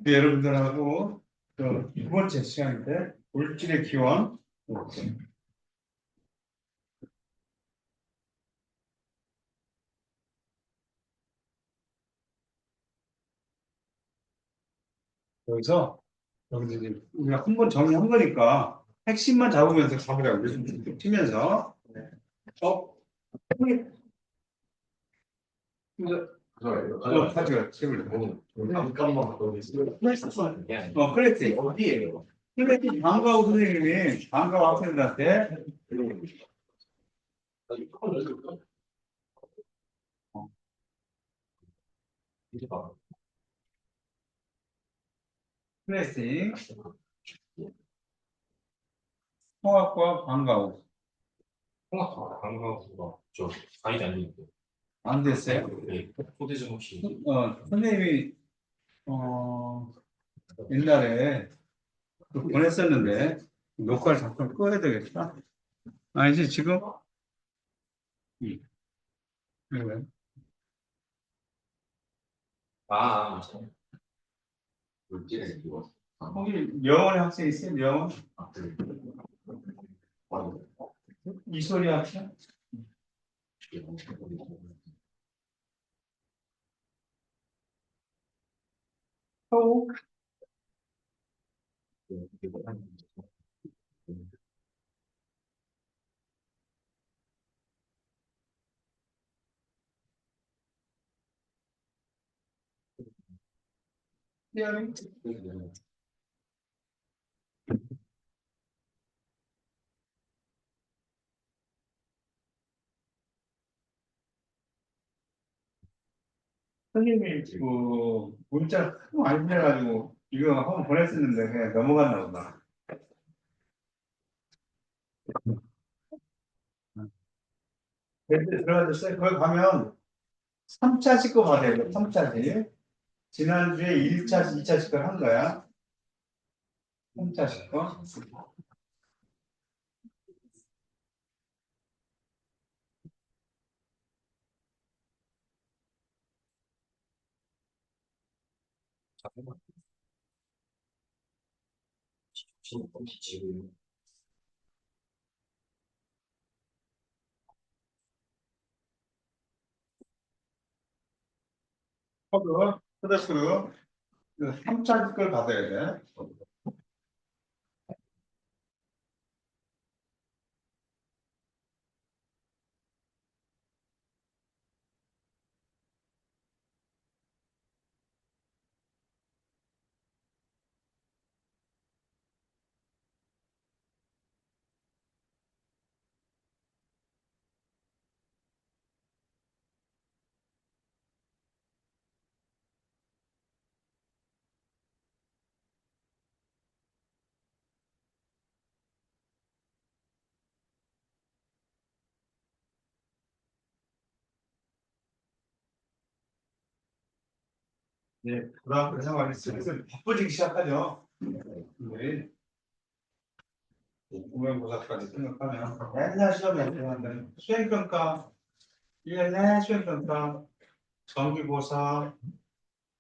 여러분들하고 두 번째 시간인데 물질의 기원. 여기서 여기서 우리가 한 번 정리한 거니까 핵심만 잡으면서 가보자고 쭉 치면서 어 가져가 책을 잠깐만 더 있어요. 그랬지 어디에요? 그랬지 방과후 선생님이 방과후 학생들한테 클래식 통합과 방과후 방과후가 저 가이드 아닌데. 안 됐어요? 네. 초대 좀 혹시. 선생님이 어 옛날에 보냈었는데 녹화를 잠깐 꺼야 되겠다. 아니지 지금? 응. 왜? 아, 물질의 기원. 거기 명원의 학생 있어요? 명원? 네. 이소리 학생? 서우? 태연이? 선생님이 문자 많이 보내가지고 이거 한번 보냈었는데 그냥 넘어갔나 보다. 들어가셨어요? 거기 가면 3차식 거 받아요. 3차식. 지난주에 1차식, 2차식 걸 한 거야. 3차식 거. 지금 허드, 3차식 걸 받아야 돼. 네, 그다음 생활이 슬슬 바빠지기 시작하죠. 우리 공명고사까지 생각하면 맨날 시험에 들어간다는 수행평가, 1년 내 수행평가, 정기고사,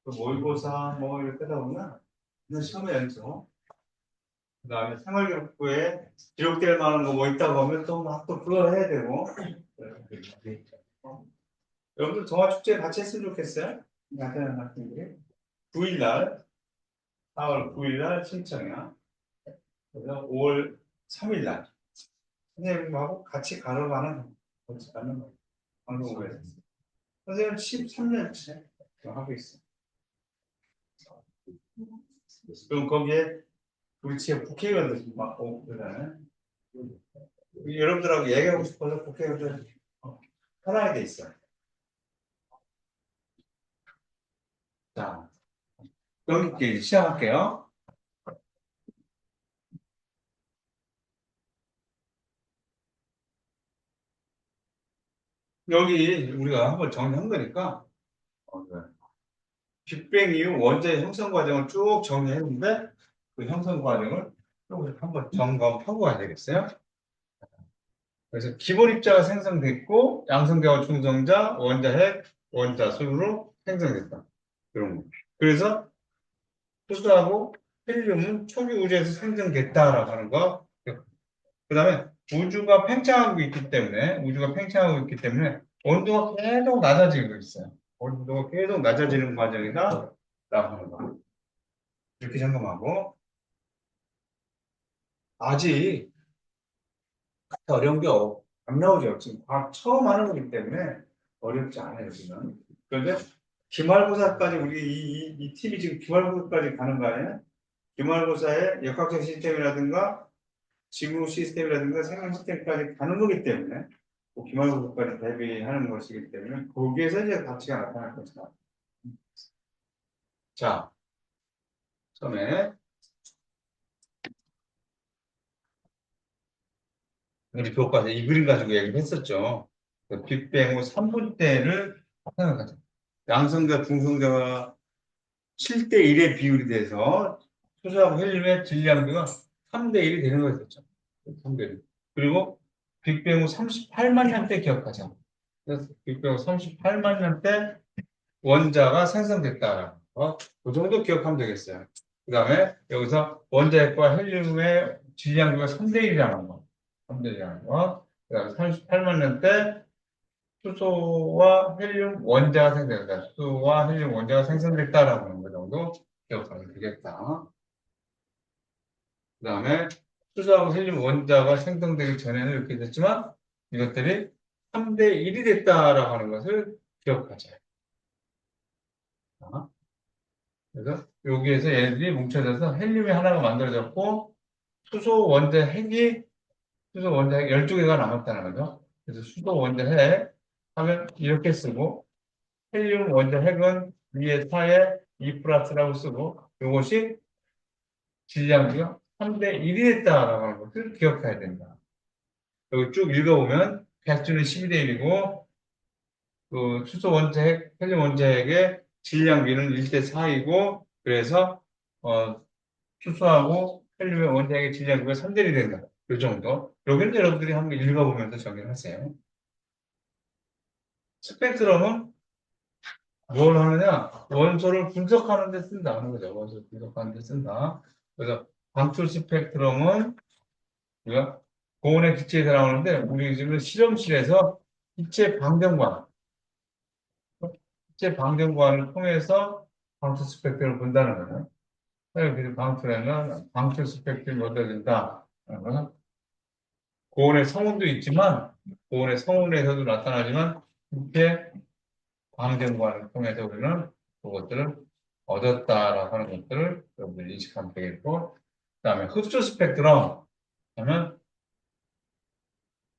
또 모의고사 뭐 이렇게 하다 보면 그냥 시험에 연속. 그다음에 생활기록부에 기록될 만한 거 뭐 있다고 하면 또 막 또 그거 해야 되고. 어. 여러분들 동아축제 같이 했으면 좋겠어요? 야자는 학생들이 9일 날 4월 9일 날 신청이야. 그래서 5월 3일 날 선생님하고 같이 가러가는 같이 가는 방송국에서 선생님 13년째 하고 있어. 그럼 거기에 우리 지역 국회의원들 막 오고 그러잖아요. 여러분들하고 얘기하고 싶어서 국회의원들 편하게 돼 있어. 자, 여기 이제 시작할게요. 여기 우리가 한번 정리한 거니까 빅뱅 이후 원자의 형성 과정을 쭉 정리했는데 그 형성 과정을 한번 점검하고 가야 되겠어요. 그래서 기본 입자가 생성됐고 양성자와 중성자, 원자 핵, 원자 순으로 생성됐다. 이런 거. 그래서 수소하고 헬륨은 초기 우주에서 생성됐다라고 하는 거. 그 다음에 우주가 팽창하고 있기 때문에 온도가 계속 낮아지고 있어요. 온도가 계속 낮아지는 과정이다 라고 하는 거. 이렇게 점검하고 아직 어려운 게 안 나오죠. 지금 과학 처음 하는 거기 때문에 어렵지 않아요, 지금. 그런데 기말고사까지 우리 이 팀이 지금 기말고사까지 가는 거 아니에요? 기말고사의 역학적 시스템이라든가 지구 시스템이라든가 생명 시스템까지 가는 거기 때문에 그 기말고사까지 대비하는 것이기 때문에 거기에서 이제 가치가 나타날 것이다. 자, 처음에 우리 교과서 이 그림 가지고 얘기를 했었죠. 그 빅뱅 후 3분 때를 생각하자. 양성자, 중성자가 7대 1의 비율이 돼서 수소하고 헬륨의 질량비가 3대 1이 되는 거였죠. 3대 1. 그리고 빅뱅 후 38만 년 때 기억하자. 그래서 빅뱅 후 38만 년 때 원자가 생성됐다라는 거. 그 정도 기억하면 되겠어요. 그 다음에 여기서 원자핵과 헬륨의 질량비가 3대 1이라는 거. 3대 1이라는 거. 그 다음에 38만 년 때 수소와 헬륨 원자가 생성됐다. 수소와 헬륨 원자가 생성됐다라고 하는 거 정도 기억하면 되겠다. 그 다음에 수소하고 헬륨 원자가 생성되기 전에는 이렇게 됐지만 이것들이 3대 1이 됐다라고 하는 것을 기억하자. 그래서 여기에서 얘네들이 뭉쳐져서 헬륨이 하나가 만들어졌고 수소 원자 핵이 수소 원자 핵 12개가 남았다는 거죠. 그래서 수소 원자 핵 하면 이렇게 쓰고 헬륨 원자 핵은 위에 4에 2 플러스라고 쓰고 이것이 질량비가 3대 1이 됐다라고 하는 것을 기억해야 된다. 여기 쭉 읽어보면 배수는 12대 1이고 그 수소 원자 핵, 헬륨 원자 핵의 질량비는 1대 4이고 그래서 수소하고 헬륨의 원자 핵의 질량비가 3대 1이 된다. 이 정도. 여기는 여러분들이 한번 읽어보면서 정리하세요. 스펙트럼은 뭘 하느냐? 원소를 분석하는 데 쓴다는 거죠. 원소를 분석하는 데 쓴다. 그래서 방출 스펙트럼은 우리가 고온의 기체에서 나오는데 우리 지금 실험실에서 기체 방정관, 기체 방정관을 통해서 방출 스펙트럼을 본다는 거예요. 그래서 방출에는 방출 스펙트럼이 얻어진다. 고온의 성운도 있지만 고온의 성운에서도 나타나지만 이렇게 방정관을 통해서 우리는 그것들을 얻었다라고 하는 것들을 여러분들이 인식하면 되겠고 그 다음에 흡수 스펙트럼 하면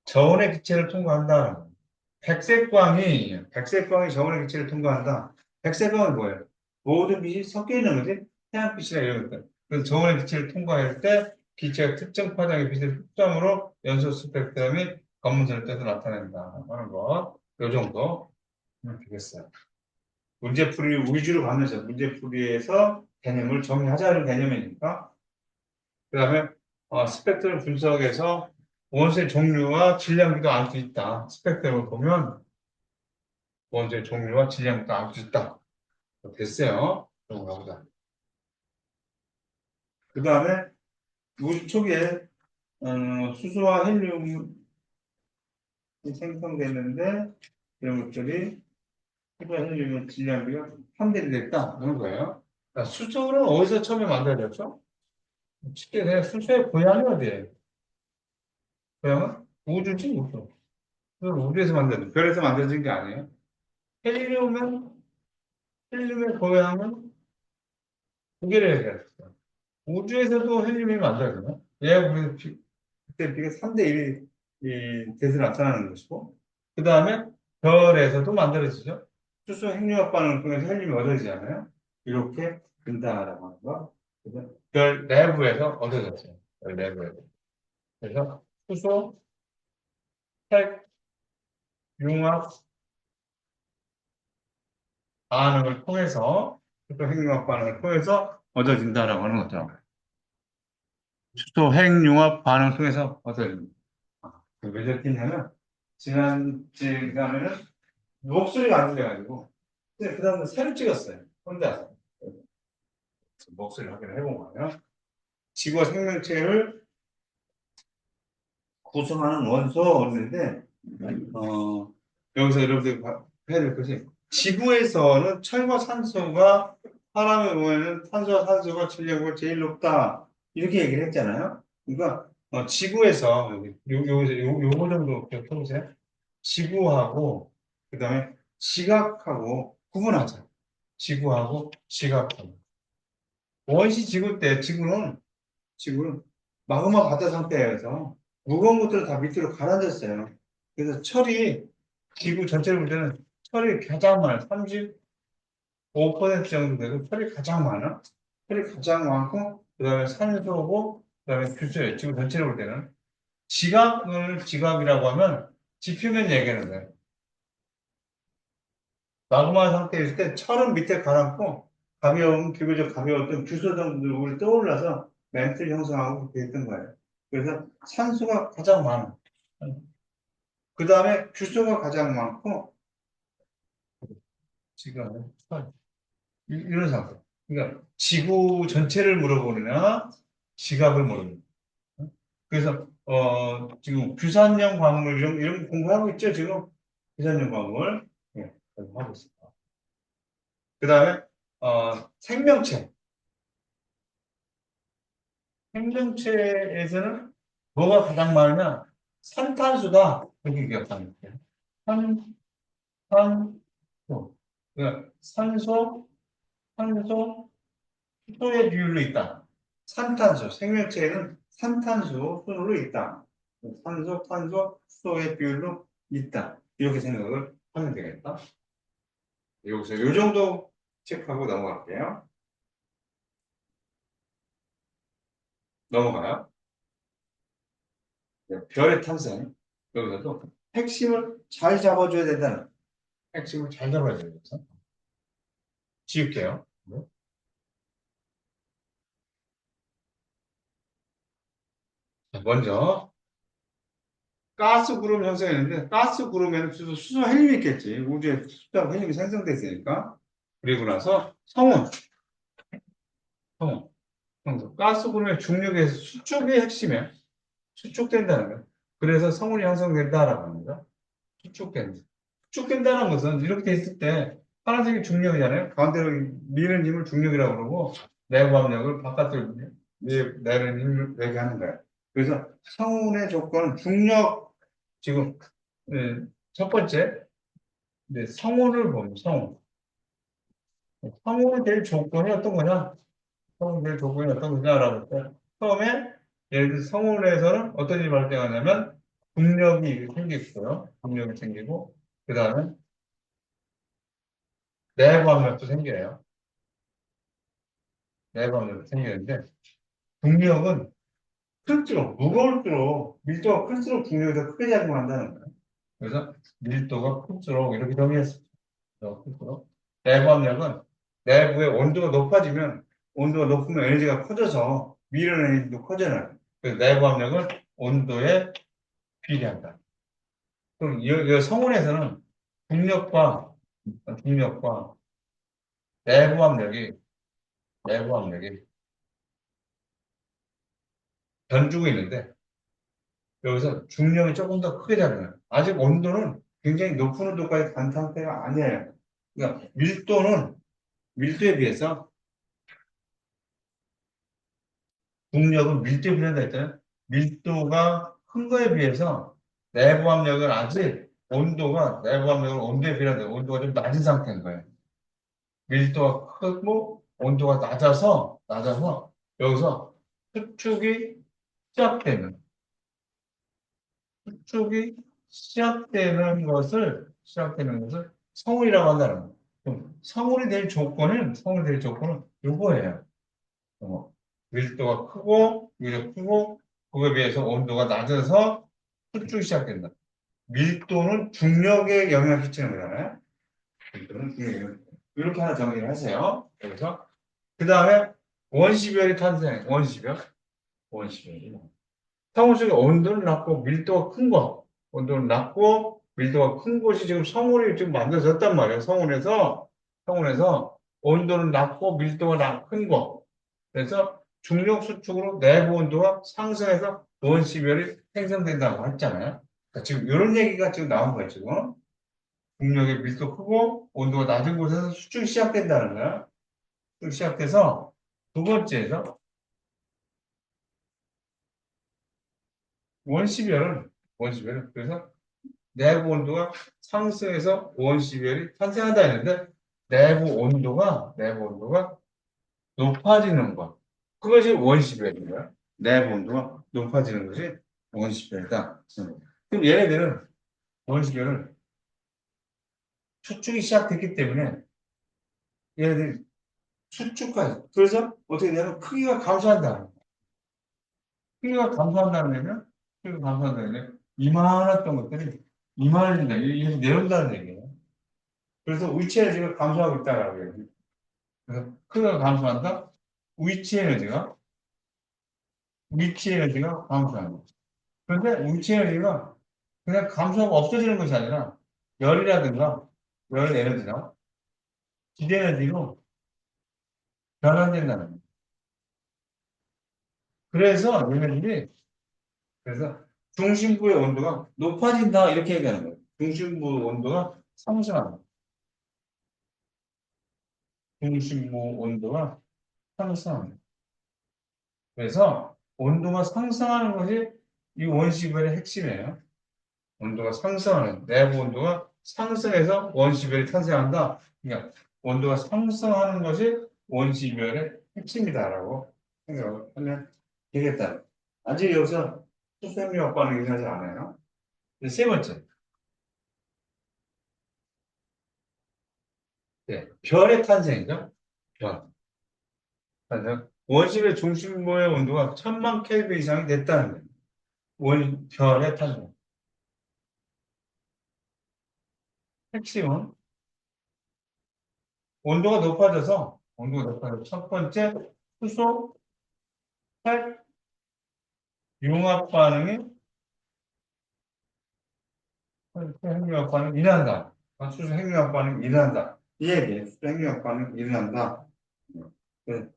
저온의 기체를 통과한다. 백색광이 저온의 기체를 통과한다. 백색광은 뭐예요? 모든 빛이 섞여 있는 거지. 태양빛이나 이런 것들. 그래서 저온의 기체를 통과할 때 기체가 특정 파장의 빛을 흡수함으로 연소 스펙트럼이 검은색을 떼서 나타낸다 하는 거. 요 정도 되겠어요. 문제풀이 위주로 가면서 문제풀이에서 개념을 정리하자는 개념이니까. 그 다음에 스펙트럼 분석에서 원소의 종류와 질량도 알 수 있다. 스펙트럼을 보면 원소의 종류와 질량도 알 수 있다. 됐어요. 넘어가보자. 그 다음에 우주 초기에 수소와 헬륨이 생성됐는데 이런 것들이 수소와 헬륨의 질량비가 3대1이 됐다. 그런 거예요. 그러니까 수소는 어디서 처음에 만들어졌죠? 쉽게 그냥 수소의 고향이 어디예요? 고향은 우주지 우주. 우주에서 만든 별에서 만들어진 게 아니에요. 헬륨은 헬륨의 고향은 고개를 얘기했어요. 우주에서도 헬륨이 만들어져요. 얘가 그때 비가 3대 1이 돼서 나타나는 것이고 그 다음에 별에서도 만들어지죠. 수소 핵융합 반응을 통해서 헬륨이 얻어지잖아요. 이렇게 된다라고 하는 거. 그래서 별 내부에서 얻어졌어요. 별 내부에서. 그래서 수소 핵 융합 반응을 통해서 수소 핵융합 반응을 통해서 얻어진다라고 하는 거죠. 수소 핵융합 반응을 통해서 얻어집니다. 왜 저랬냐면 지난 시간에는 목소리가 안 들려가지고 그 다음에 새로 찍었어요. 혼자서. 몫을 확인을 해보면 지구와 생명체를 구성하는 원소인데 여기서 여러분들이 해야 될 것이 지구에서는 철과 산소가 사람의 몸에는 탄소와 산소가 질량이 제일 높다 이렇게 얘기를 했잖아요. 그러니까 지구에서 여기서 요거 정도 기억해보세요. 지구하고 그다음에 지각하고 구분하자. 지구하고 지각하고 원시 지구 때 지구는 마그마 바다 상태에서 무거운 것들은 다 밑으로 가라앉았어요. 그래서 철이 지구 전체를 볼 때는 철이 가장 많아요. 35% 정도 되고 철이 가장 많아. 철이 가장 많고 그다음에 산소고 그다음에 규소예요. 지구 전체를 볼 때는 지각을 지각이라고 하면 지표면 얘기하는 거예요. 마그마 상태에 있을 때 철은 밑에 가라앉고 비교적 가벼웠던 규소 정도를 떠올라서 멘트를 형성하고 그렇게 했던 거예요. 그래서 산소가 가장 많아. 그 다음에 규소가 가장 많고 지금 이런 상태. 그러니까 지구 전체를 물어보느냐 지각을 물어보느냐. 그래서 지금 규산형 광물 이런 거 공부하고 있죠 지금 규산형 광물 하고 있습니다. 그 다음에 생명체에서는 뭐가 가장 많으냐 산탄수다 그렇게 기억하면 돼요. 산소 그러니까 산소 수소의 비율로 있다. 산탄소 생명체에는 산탄소 순으로 있다. 산소 탄소 수소의 비율로 있다. 이렇게 생각을 하면 되겠다. 여기서 이 정도 체크하고 넘어갈게요. 넘어가요. 별의 탄생. 여기서도 핵심을 잘 잡아줘야 된다는. 핵심을 잘 잡아야 되겠죠. 지울게요. 먼저 가스 구름 형성했는데 가스 구름에는 수소 헬륨이 있겠지. 우주에 수소하고 헬륨이 생성됐으니까. 그리고 나서 성운. 가스 구름의 중력에서 수축이 핵심이에요. 수축된다는 거예요. 그래서 성운이 형성된다라고 합니다. 수축된다는 것은 이렇게 돼 있을 때 파란색이 중력이잖아요. 가운데로 미는 힘을 중력이라고 그러고 내부 압력을 바깥으로 내는 힘을 얘기하는 거예요. 그래서 성운의 조건은 중력 지금 첫 번째 성운을 보면 성운이 될 조건이 어떤 거냐? 성운이 될 조건이 어떤 거냐라고 할 때 처음에 예를 들어 성운에서는 어떤 일이 발생하냐면 중력이 생기고요. 중력이 생기고 그 다음에 내부 압력도 생겨요. 내부 압력도 생기는데 중력은 클수록 무거울수록 밀도가 클수록 중력이 더 크게 작용한다는 거예요. 그래서 밀도가 클수록 이렇게 정의했습니다. 클수록 내부 압력은 내부의 온도가 높아지면 온도가 높으면 에너지가 커져서 밀은 에너지도 커져요. 그래서 내부 압력은 온도에 비례한다. 그럼 이 성운에서는 중력과 내부 압력이 변주고 있는데 여기서 중력이 조금 더 크게 작용해요. 아직 온도는 굉장히 높은 온도까지 간 상태가 아니에요. 그러니까 밀도에 비해서 중력은 밀도에 비례한다 했잖아요. 밀도가 큰 거에 비해서 내부 압력은 아직 내부 압력은 온도에 비례한다. 온도가 좀 낮은 상태인 거예요. 밀도가 크고 온도가 낮아서 여기서 수축이 시작되는 시작되는 것을 성운이라고 한다는 거예요. 그럼 성운이 될 조건은 요거예요. 밀도가 크고 그거에 비해서 온도가 낮아서 수축이 시작된다. 밀도는 중력에 영향을 끼치는 거잖아요. 밀도는 중력에 영향을 이렇게 하나 정리를 하세요. 그래서 그 다음에 원시별의 탄생, 원시별이 성운 속에 온도는 낮고 밀도가 큰 거, 온도는 낮고 밀도가 큰 곳이 지금 성운이 지금 만들어졌단 말이에요. 성운에서 온도는 낮고 밀도가 큰 거. 그래서 중력 수축으로 내부 온도가 상승해서 원시별이 생성된다고 했잖아요. 그러니까 지금 이런 얘기가 지금 나온 거예요, 지금. 중력의 밀도 크고 온도가 낮은 곳에서 수축이 시작된다는 거야. 수축이 시작돼서 두 번째에서 원시별은 그래서 내부 온도가 상승해서 원시별이 탄생한다 했는데 내부 온도가 높아지는 것. 그것이 원시별인 거야. 내부 온도가 높아지는 것이 원시별이다. 그럼 얘네들은 원시별은 수축이 시작됐기 때문에 얘네들이 수축까지. 그래서 어떻게 되냐면 크기가 감소한다. 크기가 감소한다는 얘기는 이만했던 것들이 이만해진다. 이게 내려온다는 얘기예요. 그래서 위치 에너지가 감소하고 있다라고 해요. 그래서 크기가 감소한다. 위치 에너지가 위치 에너지가 감소한다. 그런데 위치 에너지가 그냥 감소하고 없어지는 것이 아니라 열이라든가 열 에너지나 기대 에너지로 변환된다는 거예요. 그래서 얘네들이 그래서 중심부의 온도가 높아진다 이렇게 얘기하는 거예요. 중심부 온도가 상승한다. 중심부 온도가 상승한다. 그래서 온도가 상승하는 것이 이 원시별의 핵심이에요. 온도가 상승하는 내부 온도가 상승해서 원시별이 탄생한다. 그러니까 온도가 상승하는 것이 원시별의 핵심이다라고 생각을 하면 되겠다. 아직 여기서 수생리학 반응이 일어나지 않아요. 세 번째, 네, 별의 탄생이죠. 별. 탄생. 원시별 중심부의 온도가 1000만 켈빈 이상이 됐다는 거예요. 별의 탄생. 핵심은 온도가 높아져서 첫 번째 수소 핵 융합 반응이 핵융합 반응이 일어난다. 수소 핵융합 반응이 일어난다. 이 얘기예요. 수소 핵융합 반응이 일어난다. 그,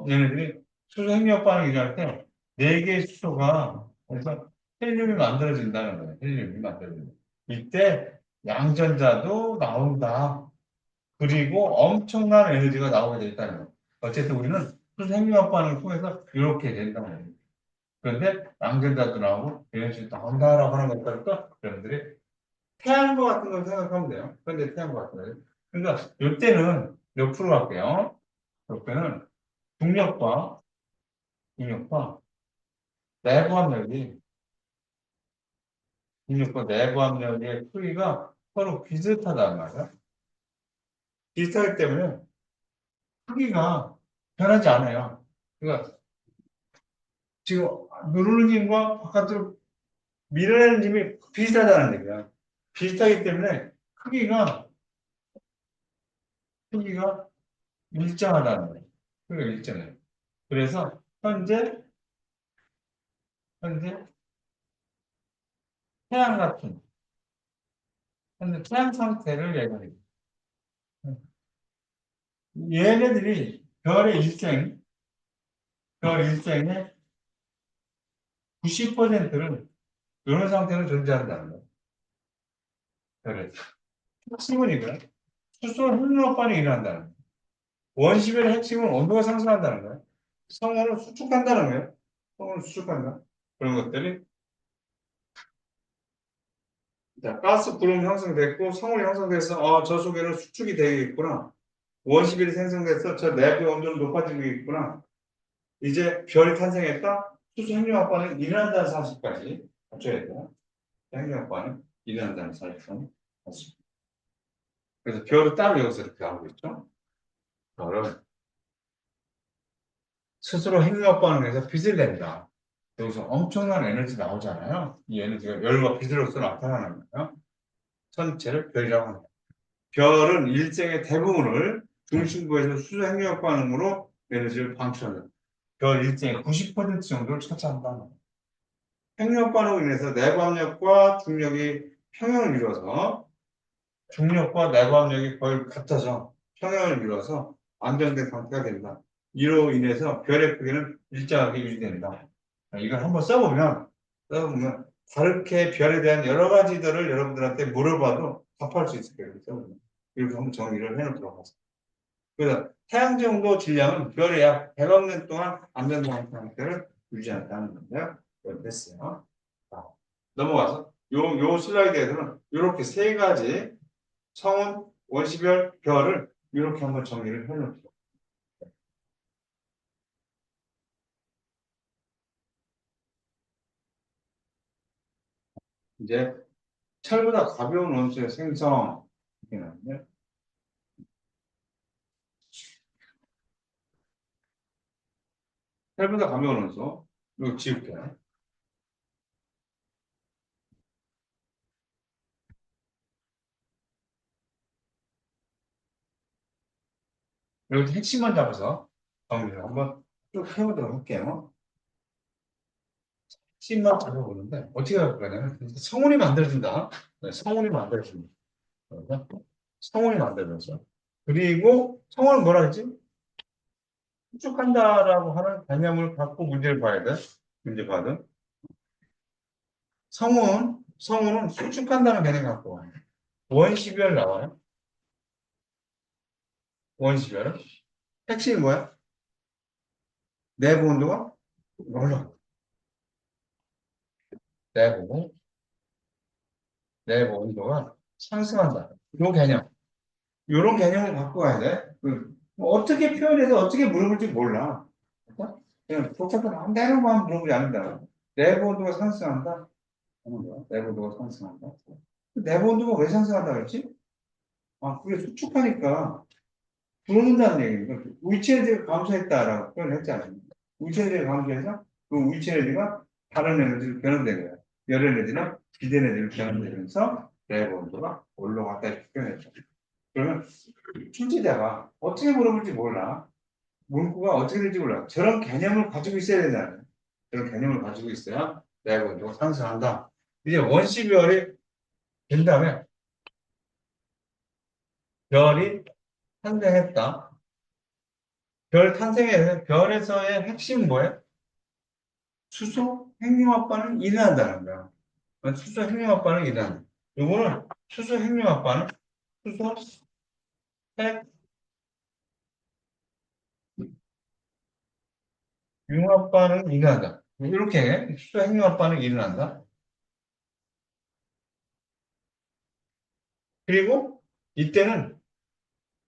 얘네들이 수소 핵융합 반응이 일어날 때 네 개의 수소가 그래서 헬륨이 만들어진다는 거예요. 헬륨이 만들어진다. 이때 양전자도 나온다. 그리고 엄청난 에너지가 나오게 되겠다는 거예요. 어쨌든 우리는 수소 핵융합 반응을 통해서 이렇게 된다는 거예요. 그런데 양전자도 나오고 에너지도 나온다라고 하는 것부터 여러분들이 태양과 같은 걸 생각하면 돼요. 그런데 태양과 같은 거. 그러니까 이때는 옆으로 갈게요. 이때는 중력과 중력과 내부 압력이 중력과 내부 압력의 크기가 서로 비슷하단 말이야. 비슷하기 때문에 크기가 변하지 않아요. 그러니까 지금 누르는 힘과 바깥으로 밀어내는 힘이 비슷하다는 얘기야. 비슷하기 때문에 크기가 일정하다는 거예요. 크기가 일정해요. 그래서 현재 태양 같은 현재 태양 상태를 얘기합니다. 얘네들이 별 일생의 90%를 이런 상태로 존재한다는 거예요. 별의 핵심은 이거야. 수소 핵융합반응이 일어난다는 거예요. 원시별의 핵심은 온도가 상승한다는 거예요. 성운을 수축한다는 거예요. 성운을 수축한다. 그런 것들이 자, 가스 구름 형성됐고 성운이 형성돼서 저 속에는 수축이 되겠구나. 원시별이 생성돼서 저 내부의 온도는 높아지고 있구나. 이제 별이 탄생했다. 수소 핵융합반응이 일어난다는 사실까지 갖춰야 돼요. 핵융합반응 일어난다는 사실까지. 그래서 별을 따로 여기서 이렇게 하고 있죠. 별은 스스로 핵융합 반응해서 빛을 낸다. 여기서 엄청난 에너지 나오잖아요. 이 에너지가 열과 빛으로서 나타나는 거예요. 전체를 별이라고 합니다. 별은 일생의 대부분을 중심부에서 수소 핵융합 반응으로 에너지를 방출한다. 별 일생의 90% 정도를 차지한다는 거예요. 핵융합 반응으로 인해서 내부 압력과 중력이 평형을 이루어서 중력과 내부 압력이 거의 같아져 평형을 이루어서 안정된 상태가 된다. 이로 인해서 별의 크기는 일정하게 유지된다. 이걸 한번 써보면 다르게 별에 대한 여러 가지들을 여러분들한테 물어봐도 답할 수 있을 거예요. 써보면. 이렇게 한번 정리를 해놓도록 하겠습니다. 그래서 태양 정도 질량은 별의 약 100억 년 동안 안전한 상태를 유지한다는 건데요. 됐어요. 자, 넘어가서 요 슬라이드에서는 이렇게 세 가지 성운, 원시별, 별을 이렇게 한번 정리를 해놓을게요. 이제 철보다 가벼운 원소의 생성 이렇게 나오는데 철보다 가벼운 원소 이거 지울게요. 여기 핵심만 잡아서 정리를 한번 쭉 해보도록 할게요. 핵심만 잡아보는데 어떻게 할 거냐면 성운이 만들어진다. 네, 성운이 만들어진다. 그래서 성운이 만들어져. 그리고 성운은 뭐라 했지? 수축한다라고 하는 개념을 갖고 문제를 봐야 돼. 문제 봐도. 성운은 수축한다는 개념 갖고 와요. 원시별 나와요. 원시별은. 핵심이 뭐야? 내부 온도가 올라. 내부, 내부 온도가 상승한다. 이 개념. 이런 개념을 갖고 가야 돼. 뭐 어떻게 표현해서 어떻게 물어볼지 몰라. 그러니까 그냥 복잡한 대로만 물어보지 않는다. 내부 온도가 상승한다. 하는 거야. 내부 온도가 상승한다. 내부 온도가 왜 상승한다 그랬지? 아, 그게 수축하니까 들어온다는 얘기니까 위치에너지가 감소했다라고 표현했잖아요. 위치에너지가 감소해서 그 위치에너지가 다른 에너지로 변환된 거예요. 열 에너지나 비대 에너지로 변환되면서 내부 온도가 올라갔다 이렇게 표현했죠. 그러면 출제자가 어떻게 물어볼지 몰라. 문구가 어떻게 될지 몰라. 저런 개념을 가지고 있어야 되잖아요. 저런 개념을 가지고 있어야 내부 온도가 상승한다. 이제 원시별이 된 다음에 별이 탄생했다. 별 탄생에 별에서의 핵심은 뭐예요? 수소 핵융합반응 일어난다는 거야. 수소 핵융합반응 일어난다. 요거는 수소 핵융합반응, 수소 핵융합반응 일어난다. 이렇게 수소 핵융합반응 일어난다. 그리고 이때는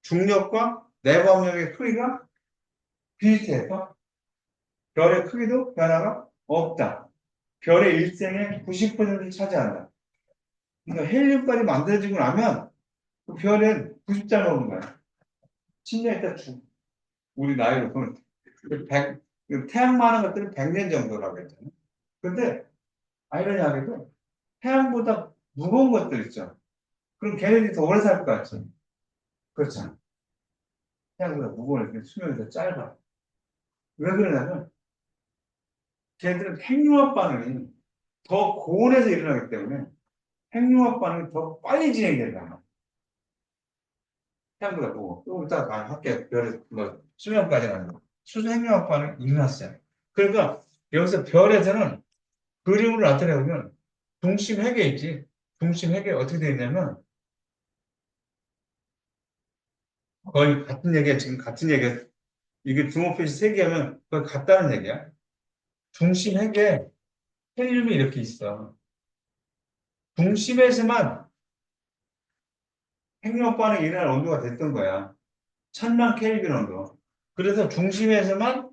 중력과 내부 압력의 크기가 비슷해서 별의 크기도 변화가 없다. 별의 일생의 90%를 차지한다. 그러니까 헬륨까지 만들어지고 나면 그 별은 90자 넘는 거야. 10년 있다 죽. 우리 나이로 보면 100, 태양 많은 것들은 100년 정도라고 했잖아요. 근데 아이러니하게도 태양보다 무거운 것들 있죠. 그럼 걔네들이 더 오래 살 것 같죠. 그렇잖아. 태양보다 무거우니까 수명이 더 짧아. 왜 그러냐면 걔네들은 핵융합 반응이 더 고온에서 일어나기 때문에 핵융합 반응이 더 빨리 진행된다. 태양보다 무거워. 또 이따 할게. 별에 뭐 수명까지 가는 거. 수소 핵융합 반응이 일어났어요. 그러니까 여기서 별에서는 그림으로 나타내보면 중심 핵에 있지. 중심 핵에 어떻게 되어 있냐면 거의 같은 얘기야. 지금 같은 얘기야. 이게 주목표시 3개 하면 거의 같다는 얘기야. 중심 핵에 헬륨이 이렇게 있어. 중심에서만 핵융합 반응이 일어날 온도가 됐던 거야. 1000만 켈빈 온도. 그래서 중심에서만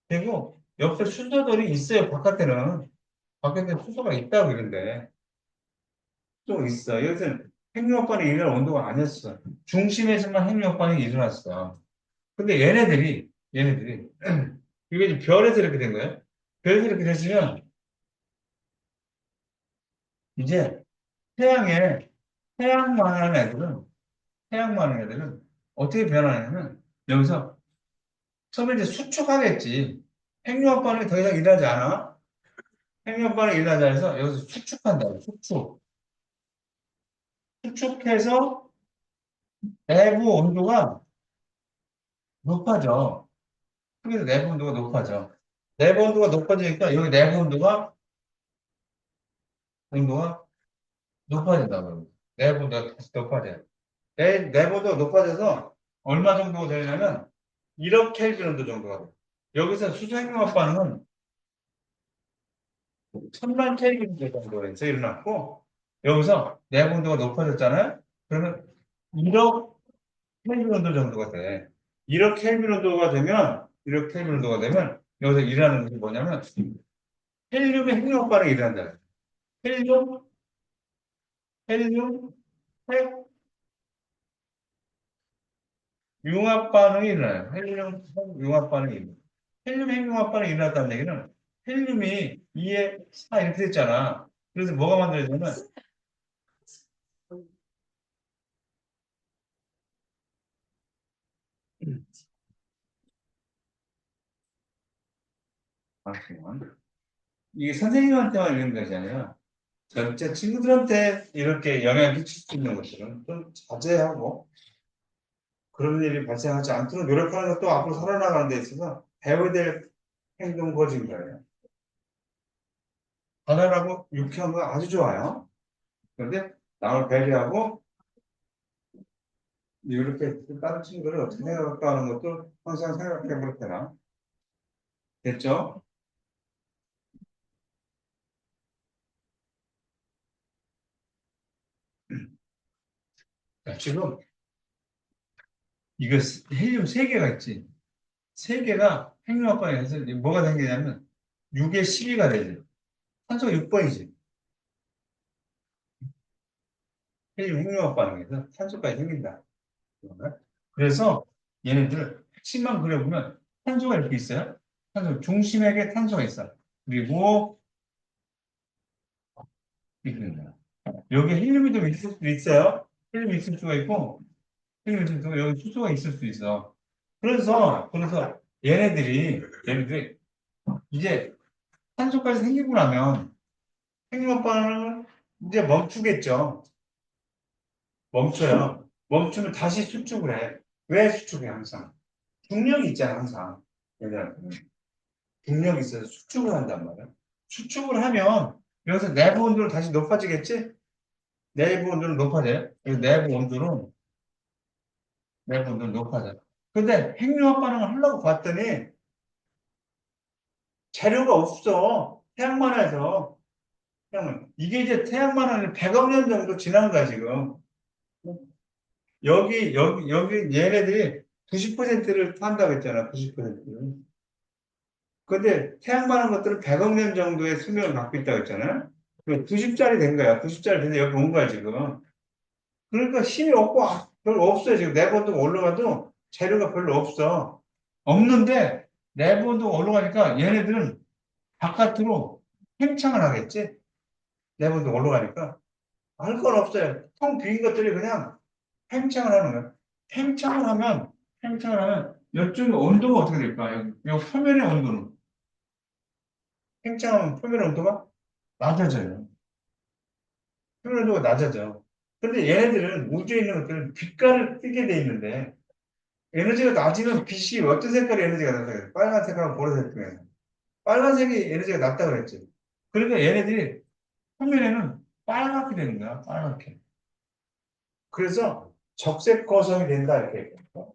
되고 옆에 순서들이 있어요. 바깥에 수소가 있다고 그러는데 또 있어. 여기서는 핵융합반응이 일어날 온도가 아니었어. 중심에서만 핵융합반응이 일어났어. 근데 얘네들이 이게 이제 별에서 이렇게 된 거예요. 별에서 이렇게 됐으면 이제 태양에 태양만 하는 애들은 어떻게 변하냐면 여기서 처음에 이제 수축하겠지. 핵융합반응이 더 이상 일어나지 않아. 핵융합반응이 일어나지 않아서 여기서 수축한다. 수축해서 내부 온도가 높아져. 여기서 내부 온도가 높아져. 내부 온도가 높아지니까 여기 내부 온도가 높아진다고. 내부 온도가 다시 높아져요. 내부 온도가 높아져서 얼마 정도가 되냐면 1억 켈빈 온도 정도가 돼. 여기서 수소행용합 반응은 1000만 켈빈 정도에서 일어났고 여기서 내부 온도가 높아졌잖아요. 그러면 1억 켈빈 온도 정도가 돼. 1억 켈빈 온도가 되면 1억 켈빈 온도가 되면 여기서 일어나는 것이 뭐냐면 헬륨의 핵융합 반응이 일어난다. 헬륨, 헬륨, 핵 융합 반응이 일어나요. 헬륨 융합 반응이 일어나요. 헬륨 핵융합 반응이 일어났다는 얘기는 헬륨이 2에 4 이렇게 됐잖아. 그래서 뭐가 만들어지냐면 잠시만. 이게 선생님한테만 이런 것이 아니라 전체 친구들한테 이렇게 영향을 끼칠 수 있는 것들은 좀 자제하고 그런 일이 발생하지 않도록 노력하는 것도 앞으로 살아나가는 데 있어서 배워야 될 행동 거진 거예요. 가난하고 유쾌한 거 아주 좋아요. 그런데 남을 배려하고 이렇게 다른 친구들을 어떻게 생각할까 하는 것도 항상 생각해 볼 때나 됐죠? 자, 지금 이거 헬륨 3개가 있지. 3개가 핵융합반응에서 뭐가 생기냐면 6에 12가 되지. 탄소가 6번이지. 헬륨 핵융합반응에서 탄소까지 생긴다. 그래서 얘네들 핵심만 그려보면 탄소가 이렇게 있어요. 탄소 중심에게 탄소가 있어. 그리고 이렇게 됩니다. 여기 헬륨이 좀 있을 수도 있어요. 헬륨이 있을 수가 있고 헬륨이 있을 수가 여기 수소가 있을 수 있어. 그래서 얘네들이 이제 탄소까지 생기고 나면 핵융합 반응을 이제 멈추겠죠. 멈춰요. 멈추면 다시 수축을 해. 왜 수축해 항상? 중력이 있잖아 항상. 얘들한테는. 중력이 있어서 수축을 한단 말이야. 수축을 하면 여기서 내부 온도는 다시 높아지겠지? 내부 온도는 높아져요. 그래서 내부 온도는 높아져요. 근데 핵융합 반응을 하려고 봤더니 재료가 없어. 태양만화에서. 이게 이제 태양만화는 100억 년 정도 지난 거야, 지금. 여기 얘네들이 90%를 탄다고 했잖아, 90%를. 근데 태양만한 것들은 100억 년 정도의 수명을 갖고 있다고 했잖아요. 90짜리 된 거야. 90짜리 돼서 여기 온 거야, 지금. 그러니까 힘이 없고, 별로 없어요. 지금 내부 온도가 올라가도 재료가 별로 없어. 없는데, 내부 온도가 올라가니까 얘네들은 바깥으로 팽창을 하겠지? 내부 온도가 올라가니까. 할 건 없어요. 텅 빈 것들이 그냥 팽창을 하는 거야. 팽창을 하면, 이쪽의 온도가 어떻게 될까? 여기 표면의 온도는. 팽창하면 표면의 온도가 낮아져요. 표면의 온도가 낮아져. 근데 얘네들은 우주에 있는 것들은 빛깔을 띠게 돼 있는데, 에너지가 낮으면 빛이 어떤 색깔의 에너지가 낮다? 빨간색하고 보라색 중에. 빨간색이 에너지가 낮다 그랬지. 그러니까 얘네들이 표면에는 빨갛게 되는 거야, 빨갛게. 그래서 적색 거성이 된다, 이렇게 얘기해요.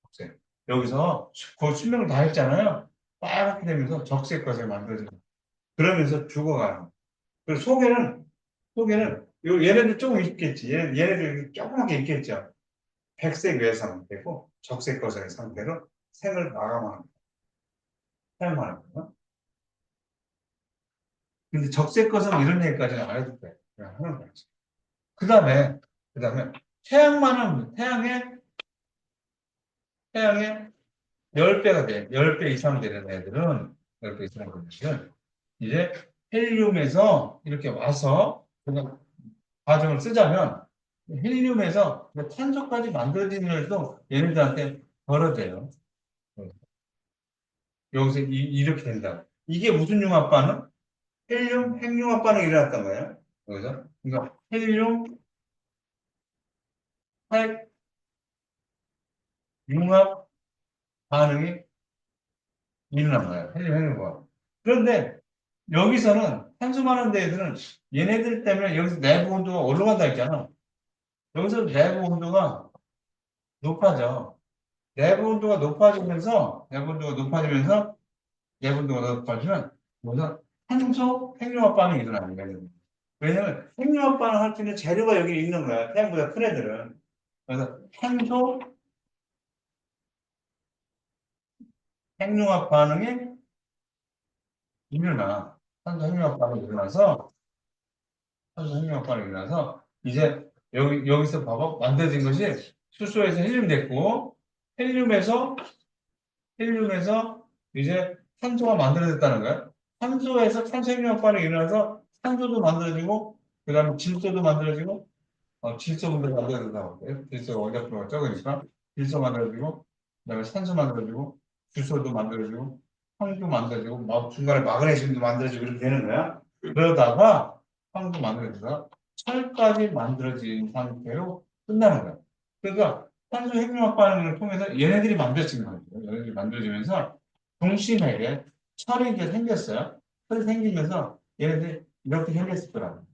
적색. 여기서 그 수명을 다 했잖아요. 빨갛게 되면서 적색 거성이 만들어져요. 그러면서 죽어가요. 그리고 속에는 얘네들 조금 있겠지. 얘네들 조그맣게 있겠죠. 백색 외상 되고 적색 거성의 상태로 생을 마감하는 사용하는 거예요. 근데 적색 거성 이런 얘기까지는 안 해도 돼. 그냥 하는 거지. 그 다음에 태양의 10배가 돼. 10배 이상 되는 애들은 10배 이상 되는 애들은 이제 헬륨에서 이렇게 와서 그냥 과정을 쓰자면 헬륨에서 탄소까지 만들어지는 일도 얘네들한테 벌어져요. 여기서 렇게 된다. 이게 무슨 융합 반응? 헬륨 핵융합 반응이 일어났단 말이야. 여기서. 그러니까 헬륨 핵융합 반응이 일어난 거예요. 헬륨 핵융합. 그런데 여기서는 산소 많은 데에서는 얘네들 때문에 여기서 내부 온도가 올라간다 했잖아. 여기서 내부 온도가 높아져. 내부 온도가 높아지면 여기서 산소 핵융합 반응이 일어나는 거예요. 왜냐면 핵융합 반응 할 수 있는 재료가 여기 있는 거야. 태양보다 큰 애들은. 그래서 산소 핵융합 반응이 일어나. 산소 핵융합 반응이 일어나서 이제 여기서 봐봐. 만들어진 것이 수소에서 헬륨 됐고 헬륨에서 이제 산소가 만들어졌다는 거야. 산소에서 산소 핵융합 반응이 일어나서 산소도 만들어지고 그다음에 질소도 만들어지고 질소분도 만들어진다고 할게요. 질소가 원자표가 적으니까 질소 만들어지고 그다음에 산소 만들어지고 주소도 만들어지고 황도 만들어지고 중간에 마그네슘도 만들어지고 이렇게 되는 거야. 그러다가 황도 만들어져서 철까지 만들어진 상태로 끝나는 거야. 그러니까 산소 핵융합 반응을 통해서 얘네들이 만들어진 거예요. 얘네들이 만들어지면서 중심에게 철이 이제 생겼어요. 철이 생기면서 얘네들이 이렇게 생겼을 거라고.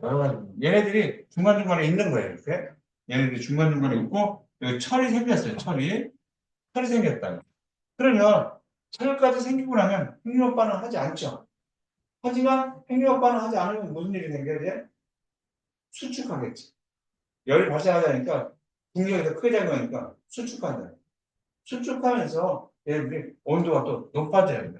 여러 가지. 얘네들이 중간중간에 있는 거예요, 이렇게. 얘네들이 중간중간에 있고, 여기 철이 생겼어요, 철이. 철이 생겼다. 그러면, 철까지 생기고 나면 핵융합 반응 하지 않죠. 하지만 핵융합 반응 하지 않으면 무슨 일이 생겨야 돼? 수축하겠지. 열이 발생하자니까, 중력이 더 크게 작용하니까 수축한다. 수축하면서 얘네들이 온도가 또 높아져야 돼.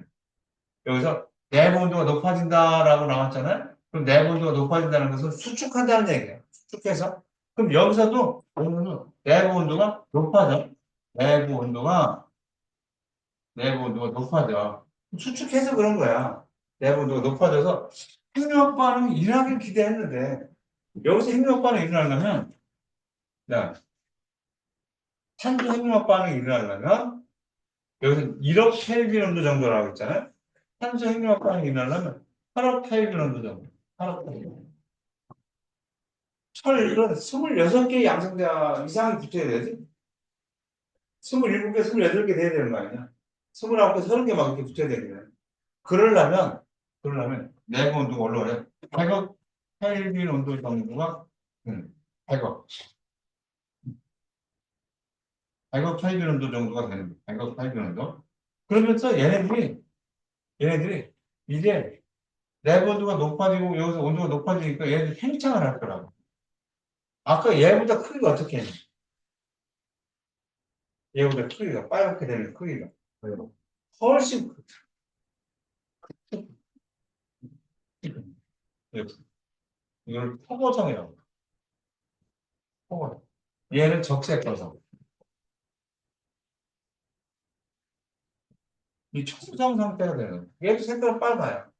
여기서 내부 온도가 높아진다라고 나왔잖아요. 그럼 내부 온도가 높아진다는 것은 수축한다는 얘기예요. 수축해서. 그럼 여기서도 내부 온도가 높아져. 내부 온도가 높아져. 수축해서 그런 거야. 내부 온도가 높아져서 핵융합 반응이 일어나길 기대했는데 여기서 핵융합 반응이 일어나려면 자, 산소 핵융합 반응이 일어나려면 여기서 1억 켈빈 온도 정도라고 했잖아요. 산소 핵융합 반응이 일어나려면 8억 켈빈 온도 정도. 8억 켈빈. 철은 26개의 양성자 이상이 붙어야 되지? 27개, 28개 돼야 되는 거 아니야? 29개, 30개 막 이렇게 붙어야 되는 거야. 그러려면 내부 온도가 올라가요. 100억 켈빈 온도 정도가 100억. 100억 켈빈 온도 정도가 되는 거야. 100억 켈빈 온도. 그러면서 얘네들이 이제 내부 온도가 높아지고 여기서 온도가 높아지니까 얘네들이 팽창을 할 거라고. 아까 얘보다 크기가 어떻게 했냐? 얘보다 크기가 빨갛게 되는 크기가 훨씬 이걸 포고성이라고 해요. 포고성. 얘는 적색거성. 이 초고성 상태가 되는 거예요. 얘도 색깔은 빨가요.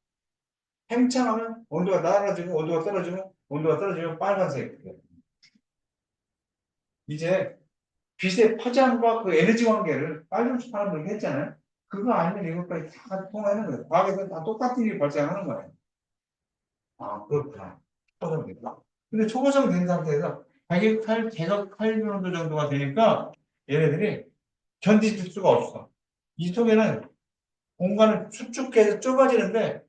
팽창하면 온도가 낮아지고 온도가 떨어지고 온도가 떨어지면 빨간색이에요. 이제 빛의 파장과 그 에너지 관계를 빨간색 사람들이 했잖아요. 그거 아니면 이것까지 다 통하는 거예요. 과학에서 다 똑같은 일이 발생하는 거예요. 아, 그렇구나. 초고성이다. 근데 초고성 된 상태에서 108도 정도가 되니까 얘네들이 견디질 수가 없어. 이 속에는 공간을 수축해서 좁아지는데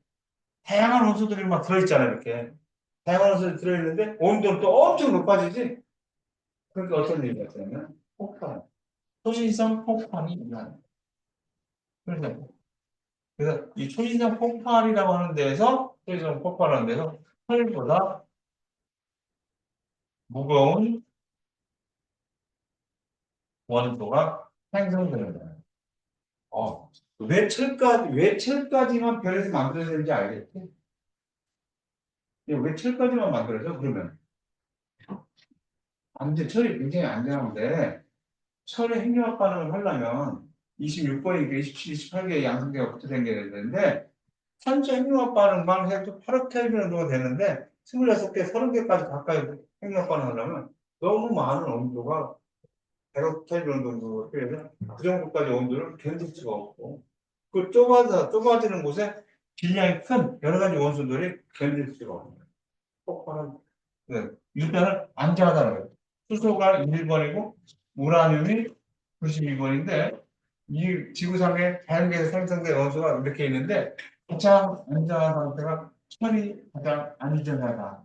다양한 원소들이 막 들어있잖아요, 이렇게. 다양한 원소들이 들어있는데 온도는 또 엄청 높아지지? 그러니까 어떤 일이 발생하면 폭발. 초신성 폭발이 일어나요. 그래서 이 초신성 폭발이라고 하는 데에서 초신성 폭발하는 데서 철보다 무거운 원소가 생성되는 거예요. 왜 철까지만 별에서 만들어지는지 알겠지? 왜 철까지만 만들어져? 그러면. 아무튼 철이 굉장히 안전한데, 철의 핵융합 반응을 하려면 26번이니까 27, 28개의 양성계가 붙어 생겨야 되는데, 산소 핵융합 반응만 해도 8억 켈빈 정도가 되는데, 26개, 30개까지 가까이 핵융합 반응을 하려면 너무 많은 온도가 100억 켈빈 정도 필요해서 그 정도까지 온도를 견딜 수가 없고, 그 좁아지는 곳에 질량이 큰 여러 가지 원소들이 견딜 수가 없는 거예요. 폭발은, 네. 일단은 안전하다는 거예요. 수소가 1번이고, 우라늄이 92번인데, 이 지구상에 자연계에서 생성된 원소가 이렇게 있는데 가장 안정한 상태가 철이 가장 안전하다.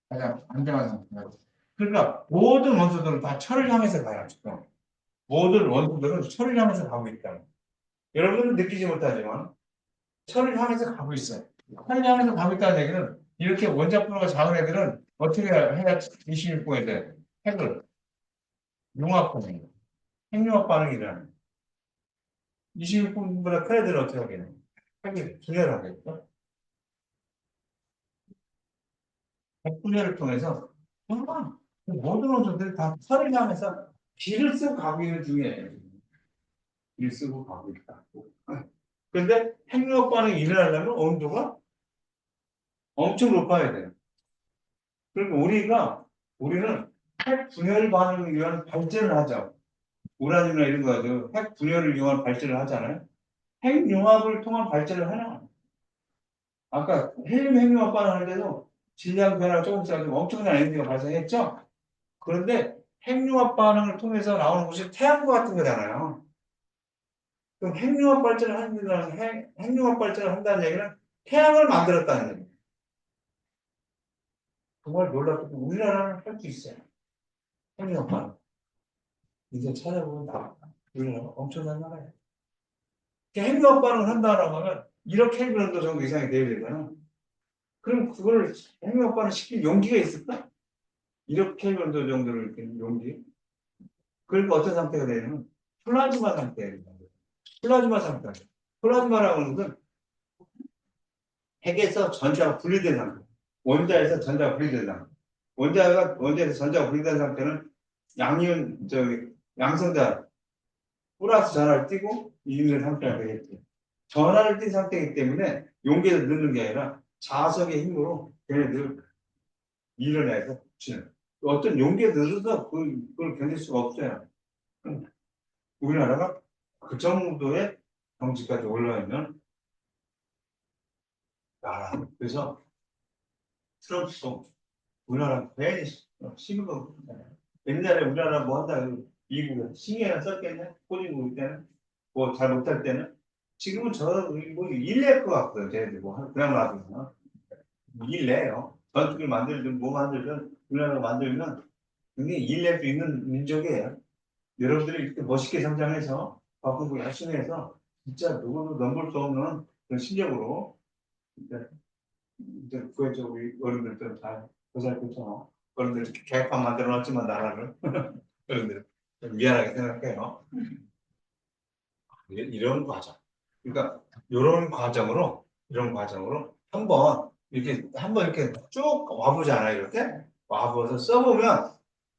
가장 안정한 상태다. 그러니까 모든 원소들은 다 철을 향해서 가요. 지금. 모든 원소들은 철을 향해서 가고 있다. 여러분들은 느끼지 못하지만 철을 향해서 가고 있어요. 철을 향해서 가고 있다는 얘기는 이렇게 원자포가 작은 애들은 어떻게 해야 26분에 돼? 핵을 융합 반응, 핵융합 반응이 일어나는 26분보다 큰 애들은 어떻게 하겠냐? 핵이 분열을 하겠죠? 핵 분열을 통해서 정말 모든 원소들이 다 철을 향해서 길을 쓰고 가고 있는 중이에요. 길을 쓰고 가고 있다. 그런데 핵융합 반응이 일어나려면 온도가 엄청 높아야 돼요. 그러니까 우리는 핵 분열 반응을 위한 발전을 하죠. 우라늄이나 이런 거 가지고 핵 분열을 이용한 발전을 하잖아요. 핵융합을 통한 발전을 하나. 아까 헬륨 핵융합 반응할 때도 질량 변화가 조금씩 하고 엄청난 에너지가 발생했죠. 그런데 핵융합 반응을 통해서 나오는 것이 태양과 같은 거잖아요. 그럼 핵융합 발전을 한다는 얘기는 태양을 만들었다는 얘기예요. 정말 놀랍게도 우리나라는 할 수 있어요. 핵융합 반응. 이제 찾아보면 나와. 우리나라 엄청난 나라예요. 핵융합 반응을 한다라고 하면 1억 켈빈도 정도 이상이 돼야 되잖아. 그럼 그걸 핵융합 반응 시킬 용기가 있을까? 1억 켈빈도 정도를 이렇게 용기. 그러니까 어떤 상태가 되냐면 플라즈마 상태예요. 플라즈마 상태. 플라즈마라고 하는 것은 핵에서 전자가 분리된 상태. 원자에서 전자가 분리된 상태. 원자에서 전자가 분리된 상태는 양이온, 양성자, 플러스 전하를 띠고 있는 상태가 되겠죠. 전하를 띈 상태이기 때문에 용기에서 넣는 게 아니라 자석의 힘으로 걔네들 밀어내서 붙이는. 어떤 용기에 넣어서 그걸 견딜 수가 없어요. 우리나라가 그 정도의 경지까지 올라와 있는 나라. 그래서 트럼프도 우리나라 괜히 시비가 옛날에 우리나라 뭐 한다 미국에 신경이나 썼겠네. 꼬리고 때는 뭐 잘 못할 때는 지금은 뭐 일낼 것 같고요. 쟤네들 뭐 그냥 놔두면 일내요. 전투기를 만들든 뭐 만들든 우리나라가 만들면 굉장히 일낼 수 있는 민족이에요. 여러분들이 이렇게 멋있게 성장해서 바꾸고 열심히 해서 진짜 누구도 넘볼 수 없는 그런 실력으로 이제 구해줘 우리 어른들도 잘 보살펴서 어른들 이렇게 계획판 만들어 놨지만 나라를 어른들 미안하게 생각해요. 이런 과정. 그러니까 이런 과정으로 한번 이렇게 쭉 와보잖아요. 이렇게 와보서 써보면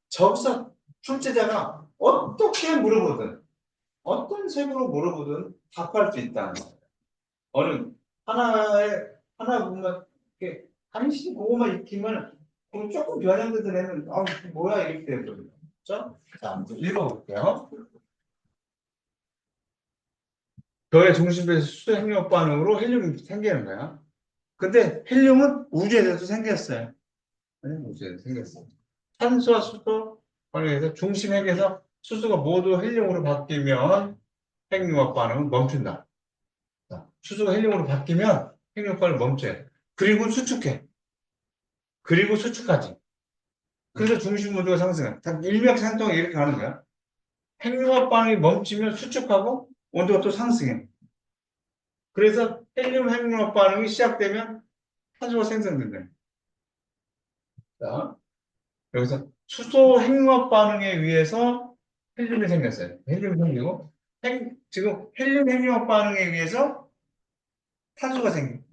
저기서 출제자가 어떻게 물어보든 어떤 색으로 물어보든 답할 수 있다는 거예요. 어느 하나 보면 이렇게 간신히 그거만 익히면 그럼 조금 변형되던 애는 뭐야 이렇게 되거든요. 그렇죠? 자, 한번 읽어볼게요. 별의 중심에서 수소 핵융합 반응으로 헬륨이 생기는 거야. 근데 헬륨은 우주에서도 생겼어요. 네, 우주에서 생겼어요. 탄소와 수소 반응에서 중심 핵에서 수소가 모두 헬륨으로 바뀌면 핵융합 반응은 멈춘다. 자, 수소가 헬륨으로 바뀌면 핵융합 반응을 멈춰요. 그리고 수축해. 그리고 수축하지. 그래서 중심 온도가 상승해. 다 일맥상통하게 이렇게 가는 거야. 핵융합 반응이 멈추면 수축하고 온도가 또 상승해. 그래서 헬륨 핵융합 반응이 시작되면 탄소가 생성된다. 자, 여기서 수소 핵융합 반응에 의해서 헬륨이 생겼어요. 헬륨이 생기고 지금 헬륨 핵융합 반응에 의해서 탄소가 생겨.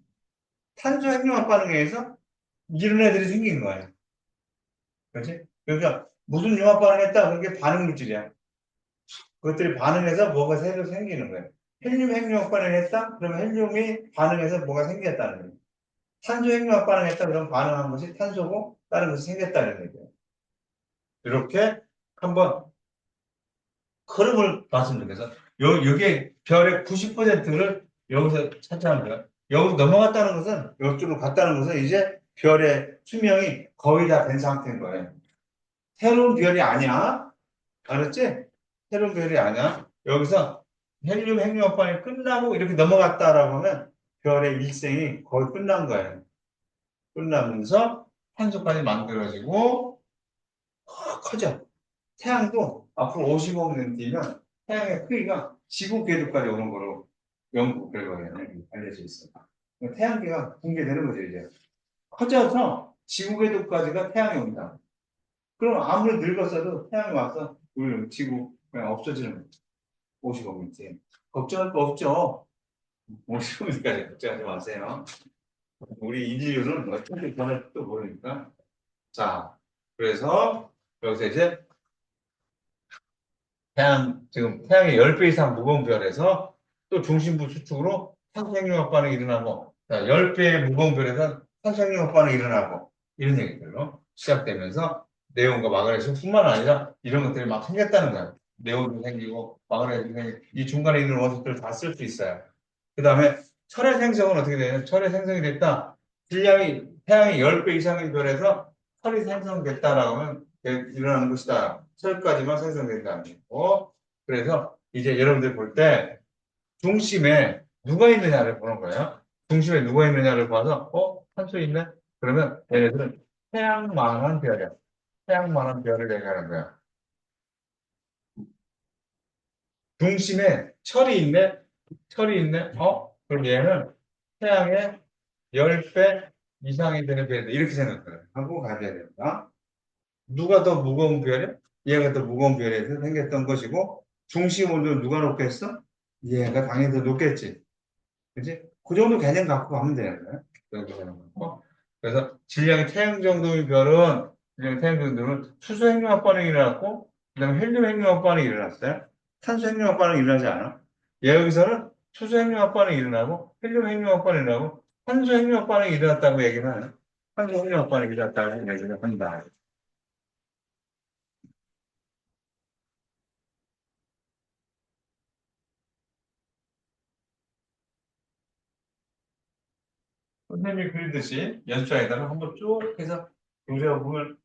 탄소 핵융합 반응에 의해서 이런 애들이 생긴 거예요. 그렇지? 그러니까 무슨 융합 반응했다 그게 반응 물질이야. 그것들이 반응해서 뭐가 새로 생기는 거예요. 헬륨 핵융합 반응했다? 그러면 헬륨이 반응해서 뭐가 생겼다는 거예요. 탄소 핵융합 반응했다? 그러면 반응한 것이 탄소고 다른 것이 생겼다는 얘기예요. 이렇게 한번 흐름을 말씀드려서 여기에 별의 90%를 여기서 차지하는 거예요. 여기서 넘어갔다는 것은 이쪽으로 갔다는 것은 이제 별의 수명이 거의 다 된 상태인 거예요. 새로운 별이 아니야. 알았지? 새로운 별이 아니야. 여기서 헬륨 핵융합반이 끝나고 이렇게 넘어갔다라고 하면 별의 일생이 거의 끝난 거예요. 끝나면서 탄소까지 만들어지고 커져. 태양도 앞으로 50억 년 뒤면 태양의 크기가 지구 궤도까지 오는 거로 연구 결과에 알려져 있어요. 태양계가 붕괴되는 거죠, 이제. 커져서 지구 궤도까지가 태양이 온다. 그럼 아무리 늙었어도 태양이 와서 우리 지구 그냥 없어지는 거죠. 50억 년 뒤에. 걱정할 거 없죠. 50억 년까지 걱정하지 마세요. 우리 인류는 어떻게 변할지도 모르니까. 자, 그래서 여기서 이제 지금 태양의 10배 이상 무거운 별에서 또 중심부 수축으로 산소생명학 반응이 일어나고, 10배의 무거운 별에서 산소생명학 반응이 일어나고, 이런 얘기들로 시작되면서 네온과 마그네슘뿐만 아니라 이런 것들이 막 생겼다는 거예요. 네온도 생기고, 마그네슘도 생기고, 이 중간에 있는 원소들을 다 쓸 수 있어요. 그 다음에 철의 생성은 어떻게 되냐면, 철의 생성이 됐다. 태양의 10배 이상의 별에서 철이 생성됐다라고 하면 일어나는 것이다. 철까지만 생성된다는 거고. 그래서 이제 여러분들 볼 때 중심에 누가 있느냐를 보는 거예요. 중심에 누가 있느냐를 봐서 탄소 있네? 그러면 얘네들은 태양만한 별이야. 태양만한 별을 얘기하는 거야. 중심에 철이 있네? 철이 있네? 그럼 얘는 태양의 10배 이상이 되는 별이다. 이렇게 생각해요. 하고 가야 된다. 누가 더 무거운 별이야? 얘가 더 무거운 별에서 생겼던 것이고, 중심 온도는 누가 높겠어? 얘가 당연히 더 높겠지. 그지? 그 정도 개념 갖고 가면 되는 거야. 그 정도 개념 갖고. 그래서 질량이 태양 정도의 별은, 질량이 태양 정도는 수소 핵융합 반응이 일어났고, 그 다음에 헬륨 핵융합 반응이 일어났어요. 탄소 핵융합 반응이 일어나지 않아. 여기서는 수소 핵융합 반응이 일어나고, 헬륨 핵융합 반응이 일어나고, 탄소 핵융합 반응이 일어났다고 얘기를 하는. 탄소 핵융합 반응이 일어났다고 얘기를 한다. 선생님이 그리듯이 연습장에다가 한번 쭉 해서 교재가 보면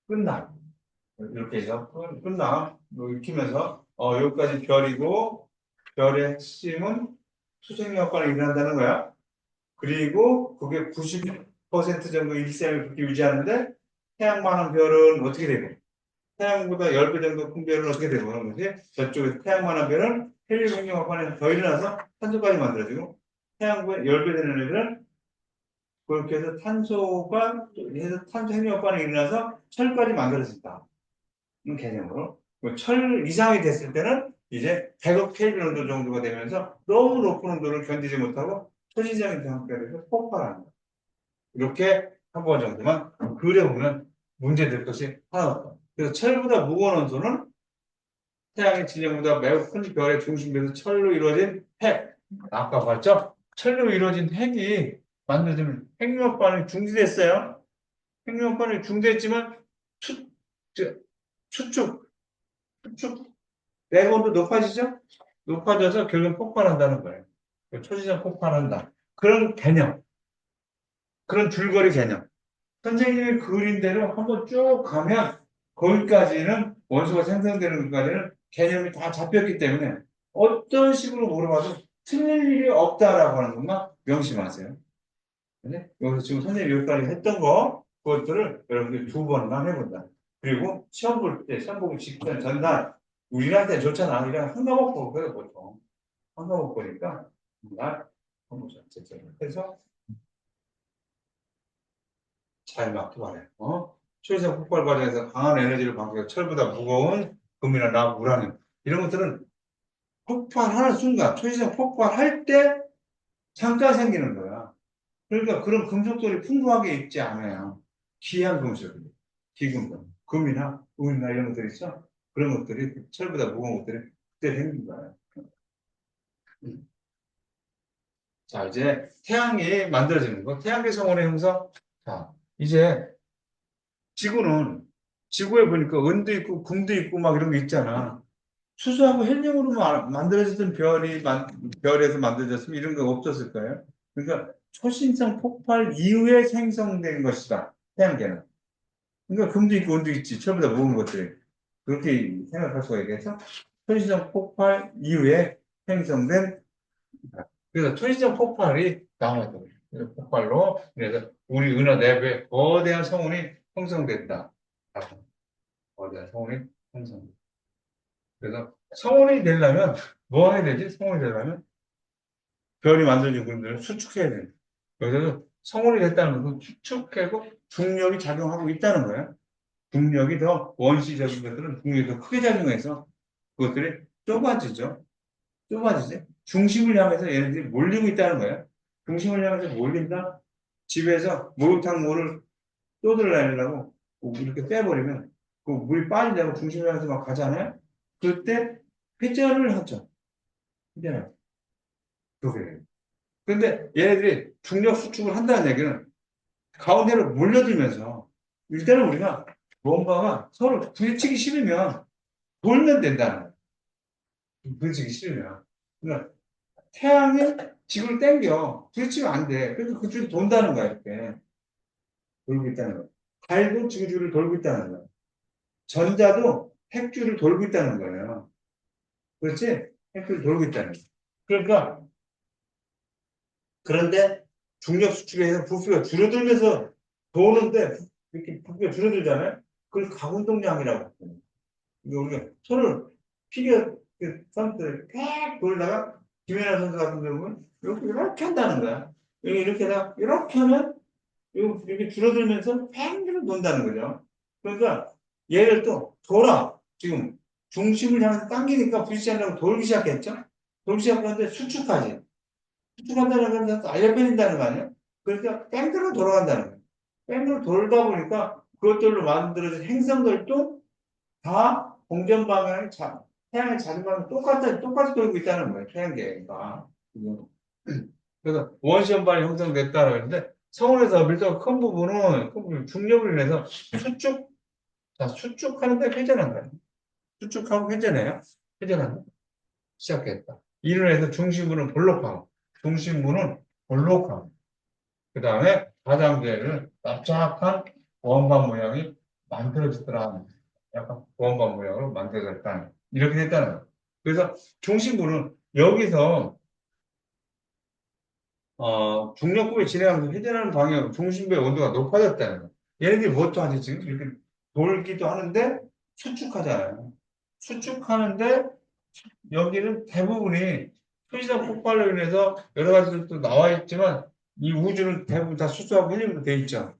끝나. 이렇게 해서 끝나. 익히면서 여기까지 별이고 별의 핵심은 수생력과는 일어난다는 거야. 그리고 그게 90% 정도 일생을 그렇게 유지하는데 태양만한 별은 어떻게 되고 태양보다 10배 정도 큰 별은 어떻게 되고 그런 거지? 저쪽에 태양만한 별은 헬륨 핵융합반응이 더 일어나서 탄소까지 만들어지고 태양보다 10배 되는 애들은 그렇게 해서 탄소 핵융합 반응이 일어나서 철까지 만들어진다. 이 개념으로. 철 이상이 됐을 때는 이제 100억 켈빈 온도 정도가 되면서 너무 높은 온도를 견디지 못하고 초신성이 상태에서 폭발한다. 이렇게 한 번 정도만 그려보면 문제될 것이 하나 없다. 그래서 철보다 무거운 원소는 태양의 질량보다 매우 큰 별의 중심에서 철로 이루어진 핵. 아까 봤죠? 철로 이루어진 핵이 만들어지면 핵융합 반응이 중지됐어요. 핵융합 반응이 중지됐지만 추, 저, 추축, 추축, 내공도 높아지죠? 높아져서 결국 폭발한다는 거예요. 초지점 폭발한다. 그런 개념, 그런 줄거리 개념. 선생님이 그린 대로 한번 쭉 가면 거기까지는 원소가 생성되는 것까지는 개념이 다 잡혔기 때문에 어떤 식으로 물어봐도 틀릴 일이 없다라고 하는 것만 명심하세요. 네? 여기서 지금 선생님이 여기까지 했던 거, 그것들을 여러분들이 2번만 해본다. 그리고 시험 볼 때, 시험 보기 직전 전날, 우리한테 좋잖아. 이런 한 과목 보고 그래, 보통. 한 과목 보니까, 날, 한번 해서 잘 맞기 바래. 초이성 폭발 과정에서 강한 에너지를 방출해 철보다 무거운 금이나 납, 우라늄. 이런 것들은 폭발하는 순간, 초이성 폭발할 때 잠깐 생기는 거야. 그러니까 그런 금속들이 풍부하게 있지 않아요. 귀한 금속, 기금속, 금이나 은이나 이런 것들이 있어. 그런 것들이 철보다 무거운 것들이 그때 생긴 거예요. 자, 이제 태양이 만들어지는 거. 태양계 성원의 형성. 자, 이제 지구에 보니까 은도 있고 금도 있고 막 이런 게 있잖아. 수소하고 헬륨으로 만들어졌던 별에서 만들어졌으면 이런 거 없었을 거예요. 그러니까 초신성 폭발 이후에 생성된 것이다. 태양계는. 그러니까 금도 있고 은도 있지. 철보다 무거운 것들이. 그렇게 생각할 수가 있겠죠? 초신성 폭발 이후에 형성된 그래서 초시적 폭발이 나와요. 그래서 폭발로 그래서 우리 은하 내부에 거대한 성운이 형성됐다. 거대한 성운이 형성. 그래서 성운이 되려면 뭐 해야 되지? 성운이 되려면 별이 만들어진 그림들을 수축해야 돼. 그래서 성운이 됐다는 것은 수축하고 중력이 작용하고 있다는 거야. 중력이 더 원시적인 것들은 중력이 더 크게 작용해서 그것들이 좁아지죠. 좁아지지. 중심을 향해서 얘네들이 몰리고 있다는 거예요. 중심을 향해서 몰린다. 집에서 목욕탕 물을 쏟으려고 이렇게 빼버리면 그 물이 빠지려고 중심을 향해서 막 가잖아요. 그때 회전을 하죠. 회전을. 그게. 근데 얘네들이 중력 수축을 한다는 얘기는 가운데로 몰려들면서 일단은 우리가 뭔가가 서로 부딪히기 싫으면 돌면 된다는 거예요. 부딪히기 싫으면. 그러니까 태양이 지구를 당겨. 부딪히면 안 돼. 그래서 그쪽이 돈다는 거야, 이렇게. 돌고 있다는 거야. 달도 지구줄을 돌고 있다는 거야. 전자도 핵줄을 돌고 있다는 거예요. 그렇지? 핵줄을 돌고 있다는 거야. 그러니까, 그런데 중력 수축에 의해서 부피가 줄어들면서 도는데, 이렇게 부피가 줄어들잖아요? 그걸 가운동량이라고 해요. 이거 우리가 손을 피겨, 선수들 쫙 돌다가, 김연아 선수 같은 경우는 이렇게 한다는 거야. 여기 이렇게 해서 이렇게 하면 이렇게 줄어들면서 팽기를 논다는 거죠. 그러니까 얘를 또 돌아. 지금 중심을 향해서 당기니까 부딪히지 않으려고 돌기 시작했죠. 돌기 시작하는데 수축하지. 수축한다는 건 알려버린다는 거 아니에요? 그러니까 뺑글로 돌아간다는 거예요. 뺑글로 돌다 보니까 그것들로 만들어진 행성들도 다 공전 방향이 태양의 자전방향 똑같이 돌고 있다는 거예요. 태양계가. 그래서 원시연반이 형성됐다고 했는데 성운에서 밀도가 큰 부분은 중력을 인해서 수축하는데 회전한 거예요. 수축하고 회전해요. 회전하는 시작했다. 이로 해서 중심부는 볼록하고 그 다음에 가장자리는 납작한 원반 모양이 만들어졌더라. 약간 원반 모양으로 만들어졌다. 이렇게 됐다는 거예요. 그래서 중심부는 여기서 중력부에 진행하면서 회전하는 방향으로 중심부의 온도가 높아졌다는 거예요. 얘네들이 뭐또 하지 지금? 이렇게 돌기도 하는데 수축하잖아요. 수축하는데 여기는 대부분이 초시적 폭발로 인해서 여러 가지들도 나와 있지만 이 우주는 대부분 다 수소하고 헬륨으로 돼 있죠.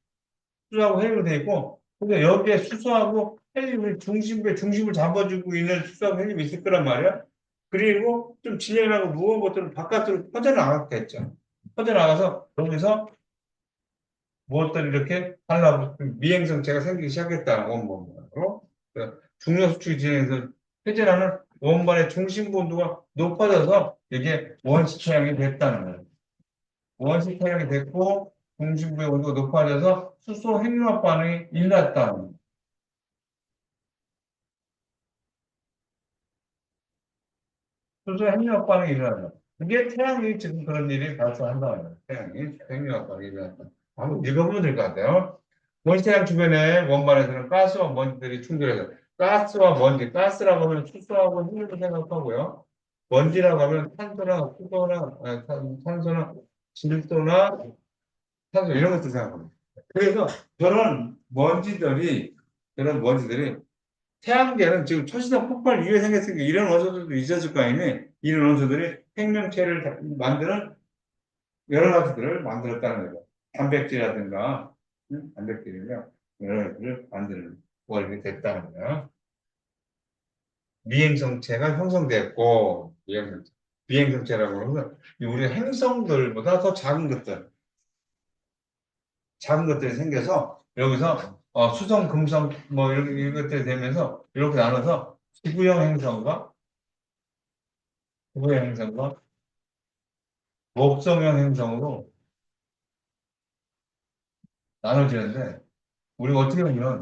수소하고 헬륨으로 돼 있고 근데 여기에 수소하고 헬륨이 중심을 잡아주고 있는 수소하고 헬륨이 있을 거란 말이야. 그리고 좀 진행하고 무거운 것들은 바깥으로 퍼져나갔겠죠. 퍼져나가서 여기서 무엇들 이렇게 하려고 미행성체가 생기기 시작했다는 원본으로 중력 수축이 진행해서 회전하는 원반의 중심부 온도가 높아져서 이게 원시 태양이 됐다는 거예요. 원시 태양이 됐고 중심부의 온도가 높아져서 수소 핵융합 반응이 일어났다는 거예요. 수소 핵융합 반응이 일어나요. 이게 태양이 지금 그런 일이 발생한다는 거예요. 태양이 핵융합 반응이 일어났다. 한번 읽어보면 될 것 같아요. 원시태양 주변의 원반에서는 가스와 먼지들이 충돌해서 가스와 먼지, 가스라고 하면 수소하고 헬륨을 생각하고요. 먼지라고 하면 탄소나 수소나 탄소나 질소나 탄소 이런 것들 생각합니다. 그래서 그런 먼지들이 태양계는 지금 초시적 폭발 이후에 생겼으니까 이런 원소들도 있었을 거 아니에요. 이런 원소들이 생명체를 만드는 여러 가지들을 만들었다는 거죠. 단백질이라든가 단백질이며 여러 가지를 만드는 원인이 됐다는 거예요. 미행성체가 형성됐고 미행성체라고 하면 우리 행성들보다 더 작은 것들이 생겨서 여기서 수성, 금성 뭐 이런 것들이 되면서 이렇게 나눠서 지구형 행성과 목성형 행성으로 나눠지는데 우리가 어떻게 보면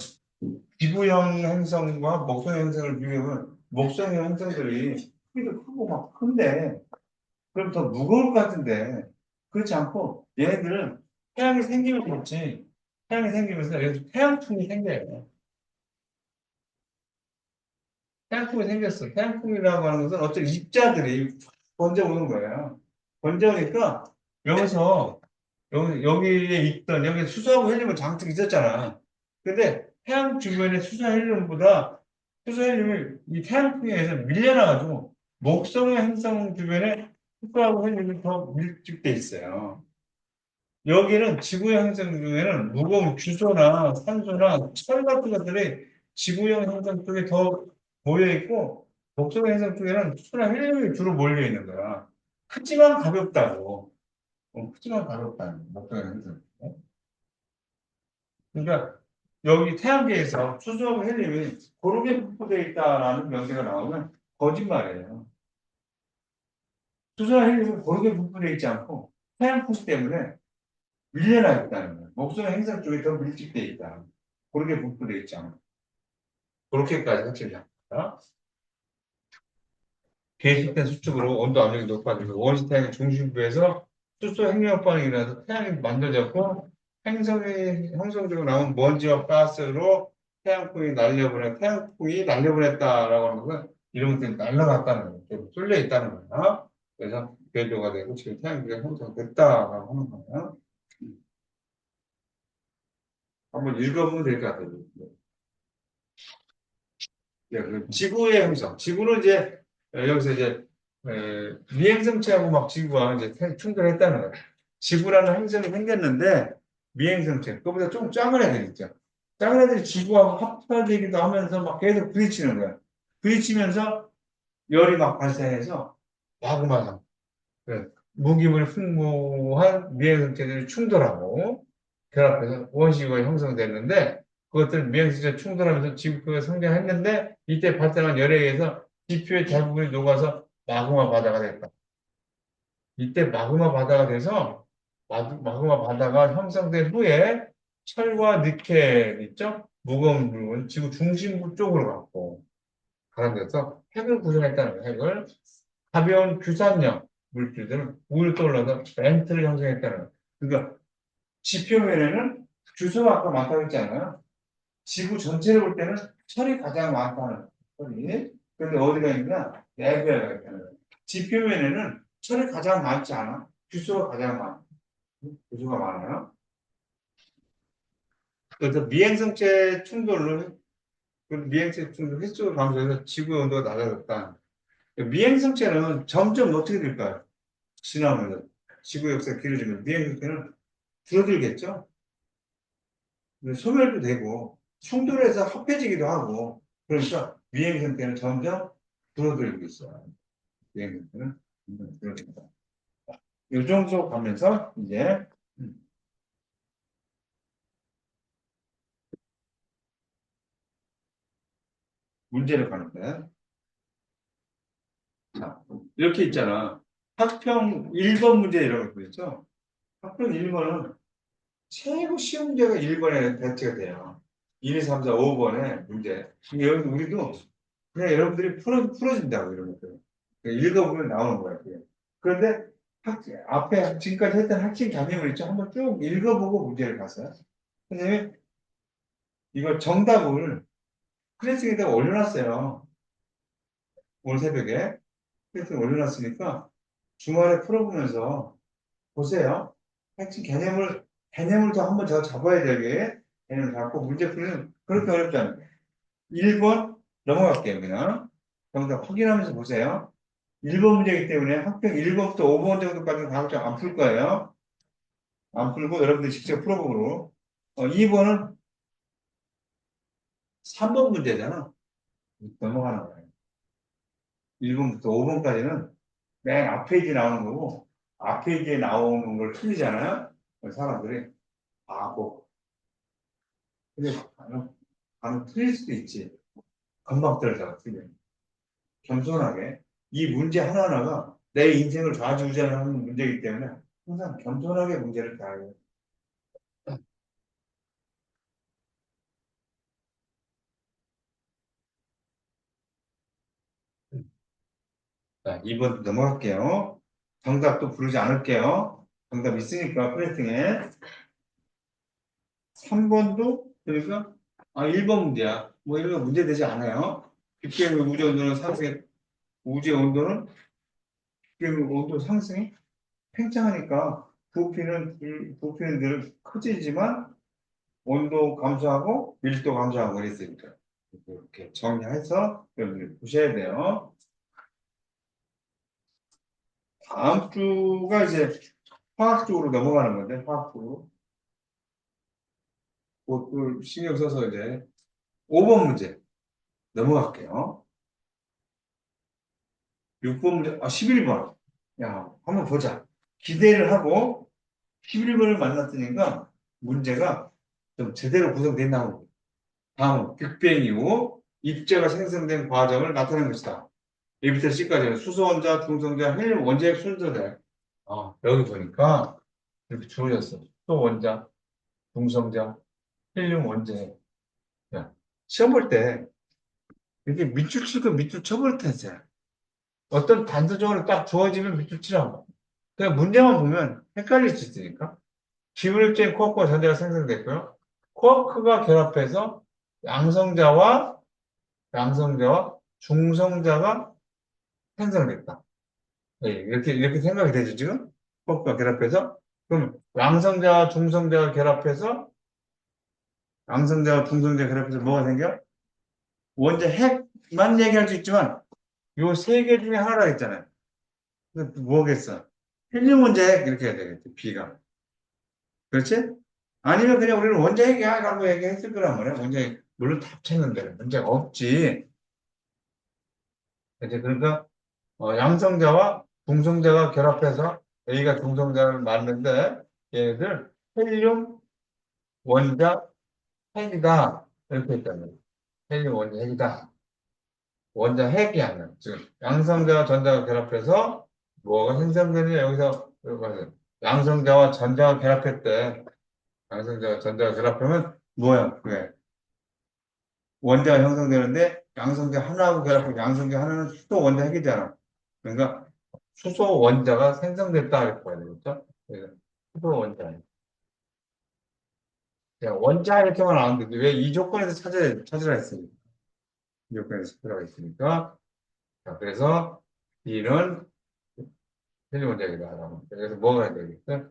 지구형 행성과 목성형 행성을 비교하면 목성형 행성들이 크기도 크고 막 큰데 그럼 더 무거울 것 같은데 그렇지 않고 얘네들은 태양이 생기면 그렇지 태양이 생기면서 여기서 태양풍이 생겨요. 태양풍이 생겼어. 태양풍이라고 하는 것은 어떤 입자들이 번져오는 거예요. 번져오니까 여기서 여기에 있던 여기 수소하고 헬륨은 장착 있었잖아. 근데 태양 주변의 수소 헬륨보다 수소 헬륨이 이 태양풍에 의해서 밀려나가지고 목성의 행성 주변에 수소하고 헬륨이 더 밀집돼 있어요. 여기는 지구의 행성 중에는 무거운 주소나 산소나 철 같은 것들이 지구형 행성 쪽에 더 모여 있고 목성 행성 쪽에는 수소나 헬륨이 주로 몰려 있는 거야. 크지만 가볍다고. 크지만 가볍다는 목성 행성. 그러니까 여기 태양계에서 수소하고 헬륨이 고르게 분포되어 있다라는 명제가 나오면 거짓말이에요. 수소와 헬륨이 고르게 분포되어 있지 않고 태양풍 때문에 밀려나 있다는 거예요. 목성 행성 쪽이 더 밀집되어 있다. 고르게 분포되어 있지 않고. 그렇게까지 확실합니다. 계속된 수축으로 온도 압력이 높아지고 원시 태양의 중심부에서 수소 핵융합 반응이 일어나서 태양이 만들어졌고 행성적으로 나온 먼지와 가스로 태양풍이 날려보냈다라고 하는 건 이런 것들이 날아갔다는 거예요. 좀 쏠려 있다는 거예요. 그래서 궤도가 되고 지금 태양계가 형성됐다라고 하는 거예요. 한번 읽어보면 될 것 같아요. 네, 그 지구의 형성. 지구는 이제 여기서 이제 미행성체하고 막 지구가 이제 충돌했다는 거예요. 지구라는 행성이 생겼는데 미행성체, 그보다 좀 작은 애들 있죠. 작은 애들이 지구하고 합쳐지기도 하면서 막 계속 부딪히는 거예요. 부딪히면서 열이 막 발생해서 마그마상, 무기물 풍부한 미행성체들이 충돌하고 결합해서 원시가 형성됐는데 그것들 미행성체 충돌하면서 지구가 성장했는데 이때 발생한 열에 의해서 지표의 대부분이 녹아서 마그마 바다가 됐다. 이때 마그마 바다가 돼서 마그마 바다가 형성된 후에 철과 니켈 있죠? 무거운 물은 지구 중심부 쪽으로 갔고 가라앉아서 핵을 구성했다는 거예요. 핵을 가벼운 규산형 물질들은 우유 떠올라서 멘트를 형성했다는 거예요. 그러니까 지표면에는 주소가 아까 많다고 했잖아요. 지구 전체를 볼 때는 철이 가장 많다는 소리. 그런데 어디가 있냐? 내부에가 있다는 거예요. 지표면에는 철이 가장 많지 않아. 주소가 가장 많아. 주소가 많아요. 그래서 미행성체 충돌로 그 미행성체 충돌 횟수를 감소해서 지구 온도가 낮아졌다. 미행성체는 점점 어떻게 될까요? 지나면서 지구 역사가 길어지면 미행성체는 줄어들겠죠. 소멸도 되고 충돌해서 합해지기도 하고 그러니까 미행성체는 점점 줄어들고 있어요. 미행성체는 점점 줄어듭니다. 이 정도 가면서 이제 문제를 가는데 자, 이렇게 있잖아. 학평 1번 문제 이런 거 있죠. 학평 1번은 최고 쉬운 문제가 1번에 배치가 돼요. 1, 2, 3, 4, 5번에 문제. 근데 여기 우리도 그냥 여러분들이 풀어진다고 이런 것들. 읽어보면 나오는 거예요. 그게. 그런데 앞에 지금까지 했던 학생 개념을 있죠. 한번 쭉 읽어보고 문제를 봤어요. 선생님이 이거 정답을 클래식에다가 올려놨어요. 오늘 새벽에. 클래식에 올려놨으니까 주말에 풀어보면서 보세요. 핵심 개념을 더 한번 더 잡아야 되게 개념을 잡고 문제 풀이는 그렇게 어렵지 않아요. 1번 넘어갈게요, 그냥. 정답 확인하면서 보세요. 1번 문제이기 때문에 학평 1번부터 5번 정도까지는 다음 주에 안 풀 거예요. 안 풀고 여러분들이 직접 풀어보고. 2번은 3번 문제잖아. 넘어가는 거예요. 1번부터 5번까지는 맨 앞 페이지에 나오는 거고, 앞 페이지에 나오는 걸 틀리잖아요. 사람들이. 아, 뭐. 근데 간혹 틀릴 수도 있지. 금방 떨어져, 틀려. 겸손하게. 이 문제 하나하나가 내 인생을 좌지우지하는 문제이기 때문에 항상 겸손하게 문제를 다 해요. 자, 2번 넘어갈게요. 정답도 부르지 않을게요. 정답 있으니까 프레팅에. 3번도 그러니까 1번 문제야. 뭐 이런 거 문제 되지 않아요. BPM 우주 온도는 상승의 우주의 온도는 지금 온도 상승이 팽창하니까 부피는 늘 커지지만 온도 감소하고 밀도 감소하고 그랬으니까 이렇게 정리해서 여러분들 보셔야 돼요. 다음 주가 이제 화학 쪽으로 넘어가는 건데 화학 쪽으로 그것도 신경 써서 이제 5번 문제 넘어갈게요. 6번 문제, 11번. 야, 한번 보자. 기대를 하고 11번을 만났으니까 문제가 좀 제대로 구성됐나 보고. 다음은 빅뱅 이후 입자가 생성된 과정을 나타낸 것이다. A부터 C까지는 수소원자, 중성자, 헬륨 원자핵 순서대. 여기 보니까 이렇게 주어졌어. 수소원자, 중성자, 헬륨 원자핵. 야, 시험 볼 때 이렇게 밑줄 치고 밑줄 쳐버릴 텐데 어떤 단서적으로 딱 주어지면 밑줄 치라고. 그냥 문제만 보면 헷갈릴 수 있으니까. 기울입된 쿼크와 전자가 생성됐고요. 쿼크가 결합해서 양성자와 중성자가 생성됐다. 네, 이렇게 생각이 되죠, 지금? 쿼크가 결합해서. 그럼 양성자와 중성자가 결합해서 뭐가 생겨? 원자 핵만 얘기할 수 있지만, 요 세 개 중에 하나라 했잖아요. 뭐겠어? 헬륨 원자 핵, 이렇게 해야 되겠지, B가. 그렇지? 아니면 그냥 우리는 원자 핵이야, 라고 얘기했을 거란 말이야. 원자 핵. 물론 다 찾는데, 문제가 없지. 이제 그러니까, 양성자와 중성자가 결합해서 A가 중성자를 만드는데, 얘네들 헬륨 원자 핵이다. 이렇게 했다는 헬륨 원자 핵이다. 원자 핵이 아니라, 지금 양성자와 전자가 결합해서 뭐가 생성되느냐, 여기서, 양성자와 전자가 결합했대. 양성자와 전자가 결합하면 뭐야, 그게. 원자가 형성되는데 양성자 하나하고 결합하면 양성자 하나는 수소 원자 핵이잖아. 그러니까 수소 원자가 생성됐다 이렇게 봐야 되겠죠? 그래서 수소 원자. 그냥 원자 이렇게만 나오는데 왜 이 조건에서 찾으라 했으니까. 이 조건에서 찾으라 했으니까. 자, 그래서 B는 헬륨 원자이다. 그래서 뭐가 해야 되겠어?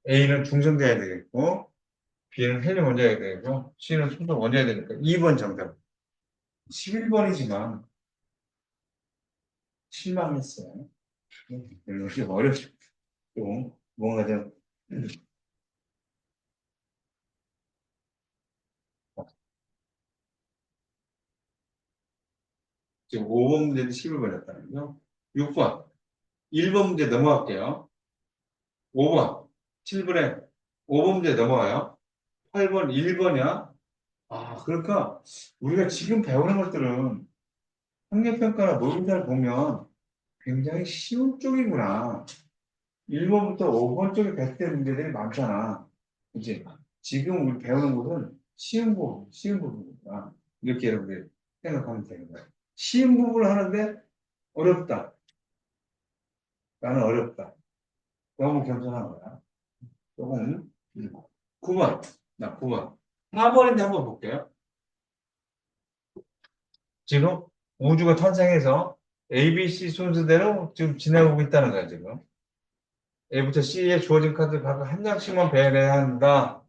A는 중성자야 되겠고, B는 헬륨 원자야 되겠고, C는 수소 원자야 되니까 2번 정답. 11번이지만 실망했어요. 이렇게 어렵죠. 좀 뭔가 좀 지금 5번 문제도 10을 걸렸다는요. 6번 1번 문제 넘어갈게요. 5번 7번에 5번 문제 넘어가요. 8번 1번이야. 그러니까 우리가 지금 배우는 것들은 학력평가나 모의고사를 보면 굉장히 쉬운 쪽이구나. 1번부터 5번 쪽에 배치된 문제들이 많잖아. 이제 지금 우리 배우는 것은 쉬운 부분이구나. 이렇게 여러분들 생각하면 되는 거야. 쉬운 부분을 하는데 어렵다. 나는 어렵다. 너무 겸손한 거야. 조금. 9번. 나 9번. 4번인데 한번 볼게요. 지금 우주가 탄생해서 ABC 순서대로 지금 지나가고 있다는 거야, 지금. A부터 C에 주어진 카드 각각 한 장씩만 배열해야 한다.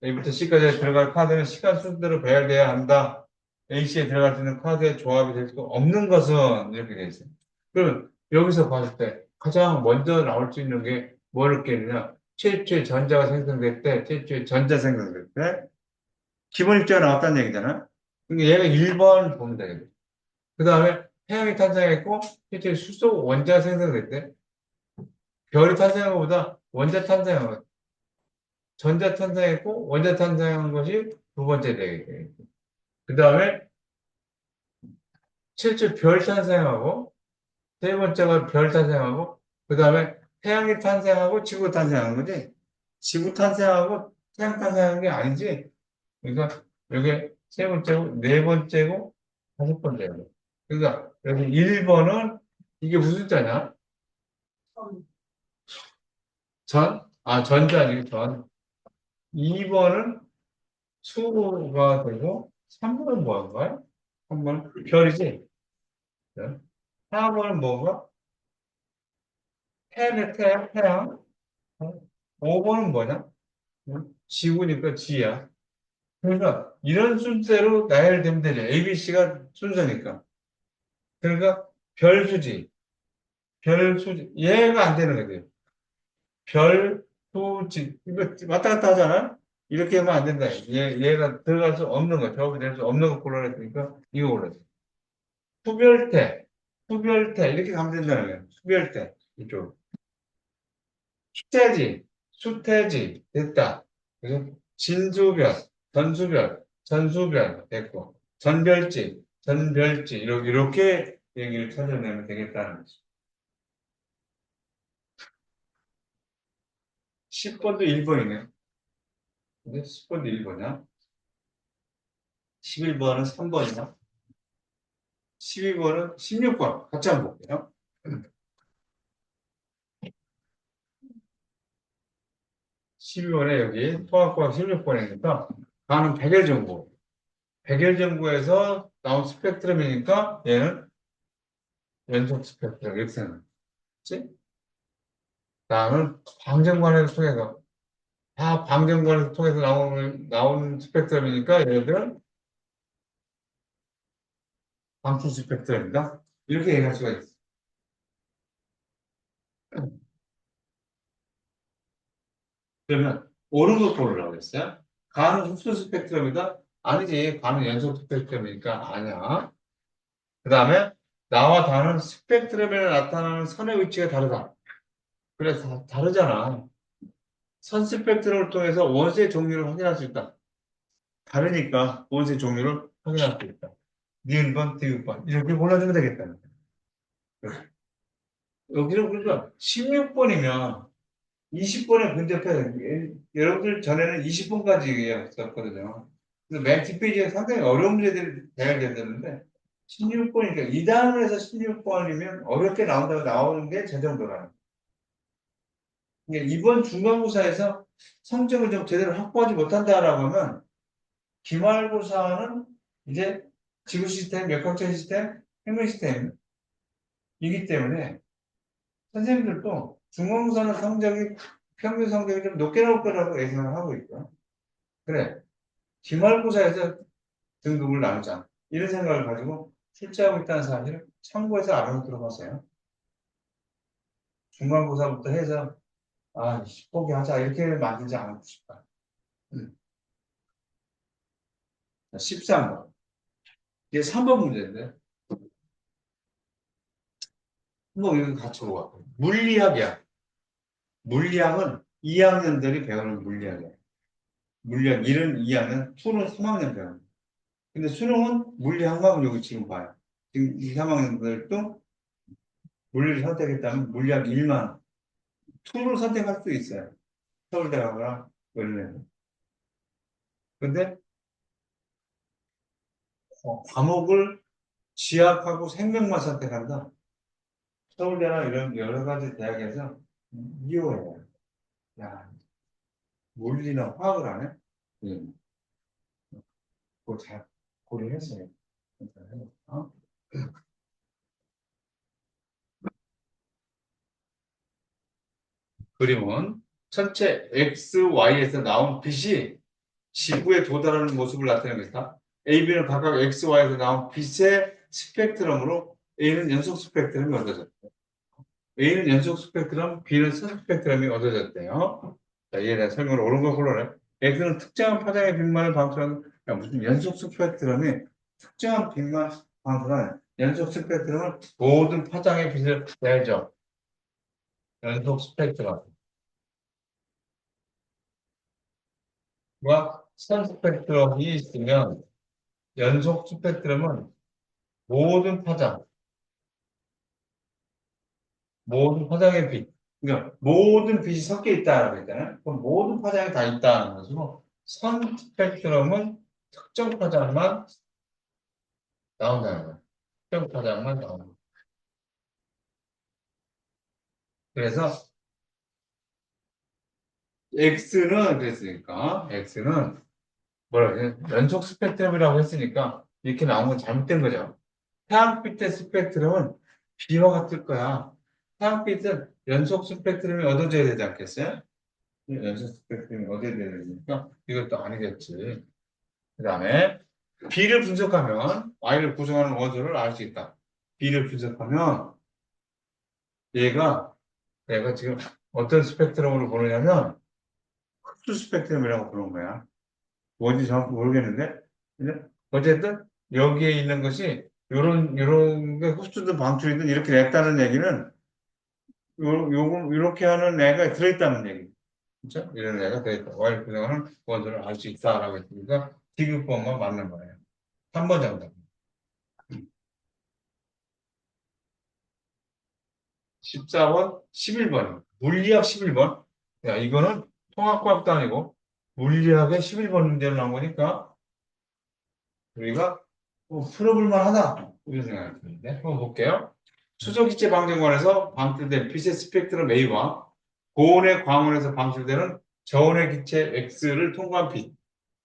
A부터 C까지 들어갈 카드는 시간 순서대로 배열돼야 한다. AC에 들어갈 수 있는 카드의 조합이 될 수 없는 것은 이렇게 돼 있어요. 그럼 여기서 봤을 때 가장 먼저 나올 수 있는 게 뭐를 겠느냐? 최초의 전자가 생성될 때, 최초의 전자 생성될 때, 기본 입자가 나왔다는 얘기잖아. 그러니까 얘가 1번 보면 되겠네. 그 다음에 태양이 탄생했고, 최초의 수소 원자가 생성될 때, 별이 탄생한 것보다 원자 탄생한 것, 전자 탄생했고, 원자 탄생한 것이 두 번째 되겠네. 그 다음에 실제 별 탄생하고, 세 번째가 별 탄생하고, 그 다음에 태양이 탄생하고 지구 탄생하는 거지. 지구 탄생하고 태양 탄생하는 게 아니지. 그러니까 여기 세 번째고, 네 번째고, 다섯 번째고. 그러니까 여기 1번은 이게 무슨 자냐? 전자지, 전. 2번은 수가 되고, 3번은 뭐한가요? 3번은 별이지. 네. 4번은 뭐가? 태양. 5번은 뭐냐? 지구니까 지야. 그러니까 이런 순서로 나열되면 되죠. ABC가 순서니까. 그러니까 별수지, 별수지. 얘가 안 되는 거예요. 별수지. 이거 왔다 갔다 하잖아? 이렇게 하면 안 된다. 얘가 들어갈 수 없는 거, 저기 될 수 없는 거 골라냈으니까 이거 골랐어. 수별태, 수별태. 이렇게 가면 된다는 거예요. 수별태. 이쪽. 수태지, 수태지. 됐다. 그래서 진수별, 전수별, 전수별. 됐고. 전별지, 전별지. 이렇게 얘기를 찾아내면 되겠다는 거죠. 10번도 1번이네. 근데 10번도 1번이야. 11번은 3번이야. 12번은 16번. 같이 한번 볼게요. 12번에 여기 통합과학 16번이니까 가는 백열전구. 백열전구에서 나온 스펙트럼이니까 얘는 연속 스펙트럼 이렇게 생각하지? 다음은 방정관을 통해서 다 방정관을 통해서 나온 스펙트럼이니까 얘들은 방출 스펙트럼이다. 이렇게 얘기할 수가 있어. 그러면 옳은 거 고르라고 했어요. 가는 흡수 스펙트럼이다? 아니지. 가는 연속 스펙트럼이니까 아니야. 그 다음에 나와 다는 스펙트럼에 나타나는 선의 위치가 다르다. 그래서 다르잖아. 선 스펙트럼을 통해서 원소의 종류를 확인할 수 있다. 다르니까 원소의 종류를 확인할 수 있다. 니은번, 디귿번 이렇게 골라주면 되겠다. 여기는 그러니까 16번이면 20번에 근접해서 여러분들 전에는 20번까지 얘기했었거든요. 그래서 맨 뒷페이지에 상당히 어려운 문제들이 대학되었는데 16번이니까 2단원에서 16번이면 어렵게 나온다고 나오는 게 저 정도라는. 그러니까 이번 중간고사에서 성적을 좀 제대로 확보하지 못한다라고 하면 기말고사는 이제 지구 시스템, 역학적 시스템, 생명 시스템이기 때문에 선생님들도 중간고사는 성적이 평균 성적이 좀 높게 나올 거라고 예상을 하고 있고요. 그래, 기말고사에서 등급을 나누자. 이런 생각을 가지고 출제하고 있다는 사실을 참고해서 알아서 들어보세요. 중간고사부터 해서 포기하자 이렇게 만들지 않고 싶다. 13번. 이게 3번 문제인데 한번 이거 같이 보고 가. 물리학이야. 물리학은 2학년들이 배우는 물리학이야. 물리학 1은 2학년, 수는 3학년 배우는. 근데 수능은 물리학만 여기 지금 봐요. 지금 2, 3학년들도 물리를 선택했다면 물리학 1만, 2를 선택할 수 있어요. 서울대 가거나 원래는. 근데 과목을 지학하고 생명만 선택한다. 서울대나 이런 여러 가지 대학에서 이용해요. 야, 물리나 화학을 안 해? 응. 그거 잘 고려했어요. 어? 그림은 전체 X, Y에서 나온 빛이 지구에 도달하는 모습을 나타내고 있다. A, B는 각각 X, Y에서 나온 빛의 스펙트럼으로 A는 연속 스펙트럼이 얻어졌대. A는 연속 스펙트럼, B는 선 스펙트럼이 얻어졌대요. 자, 이에 대한 설명을 옳은 걸 골라내. X는 특정한 파장의 빛만을 방출하는, 무슨 연속 스펙트럼이 특정한 빛만 방출하는 연속 스펙트럼을 모든 파장의 빛을 내죠. 연속 스펙트럼과 선 스펙트럼이 있으면 연속 스펙트럼은 모든 파장, 모든 파장의 빛, 그러니까 모든 빛이 섞여 있다라고 했잖아요. 그럼 모든 파장이 다 있다는 것으로 선 스펙트럼은 특정 파장만 나온다는 거예요. 특정 파장만 나오는 거예요. 그래서 X는 그랬으니까 X는 뭐라 그래? 연속 스펙트럼이라고 했으니까 이렇게 나온 건 잘못된 거죠. 태양빛의 스펙트럼은 B와 같을 거야. 하얀빛은 연속 스펙트럼이 얻어져야 되지 않겠어요? 연속 스펙트럼이 얻어야 되니까 이것도 아니겠지. 그 다음에 B를 분석하면 Y를 구성하는 원소를 알 수 있다. B를 분석하면 얘가 지금 어떤 스펙트럼으로 보느냐면 흡수 스펙트럼이라고 부르는 거야. 뭔지 정확히 모르겠는데 근데 어쨌든 여기에 있는 것이 요런 게 흡수든 방출이든 이렇게 냈다는 얘기는 요렇게 하는 애가 들어있다는 얘기. 그렇죠? 이런 애가 들어있다. Y를 구성하는 원소를 알 수 있다라고 했으니까 디귿번만 맞는 거예요. 3번 정답. 14번, 11번. 물리학 11번. 야, 이거는 통합과학도 아니고 물리학의 11번 문제를 나온 거니까 우리가 풀어볼 만하다. 이런 생각이 드는데. 한번 볼게요. 수소기체 방정관에서 방출된 빛의 스펙트럼 A와 고온의 광원에서 방출되는 저온의 기체 X를 통과한 빛.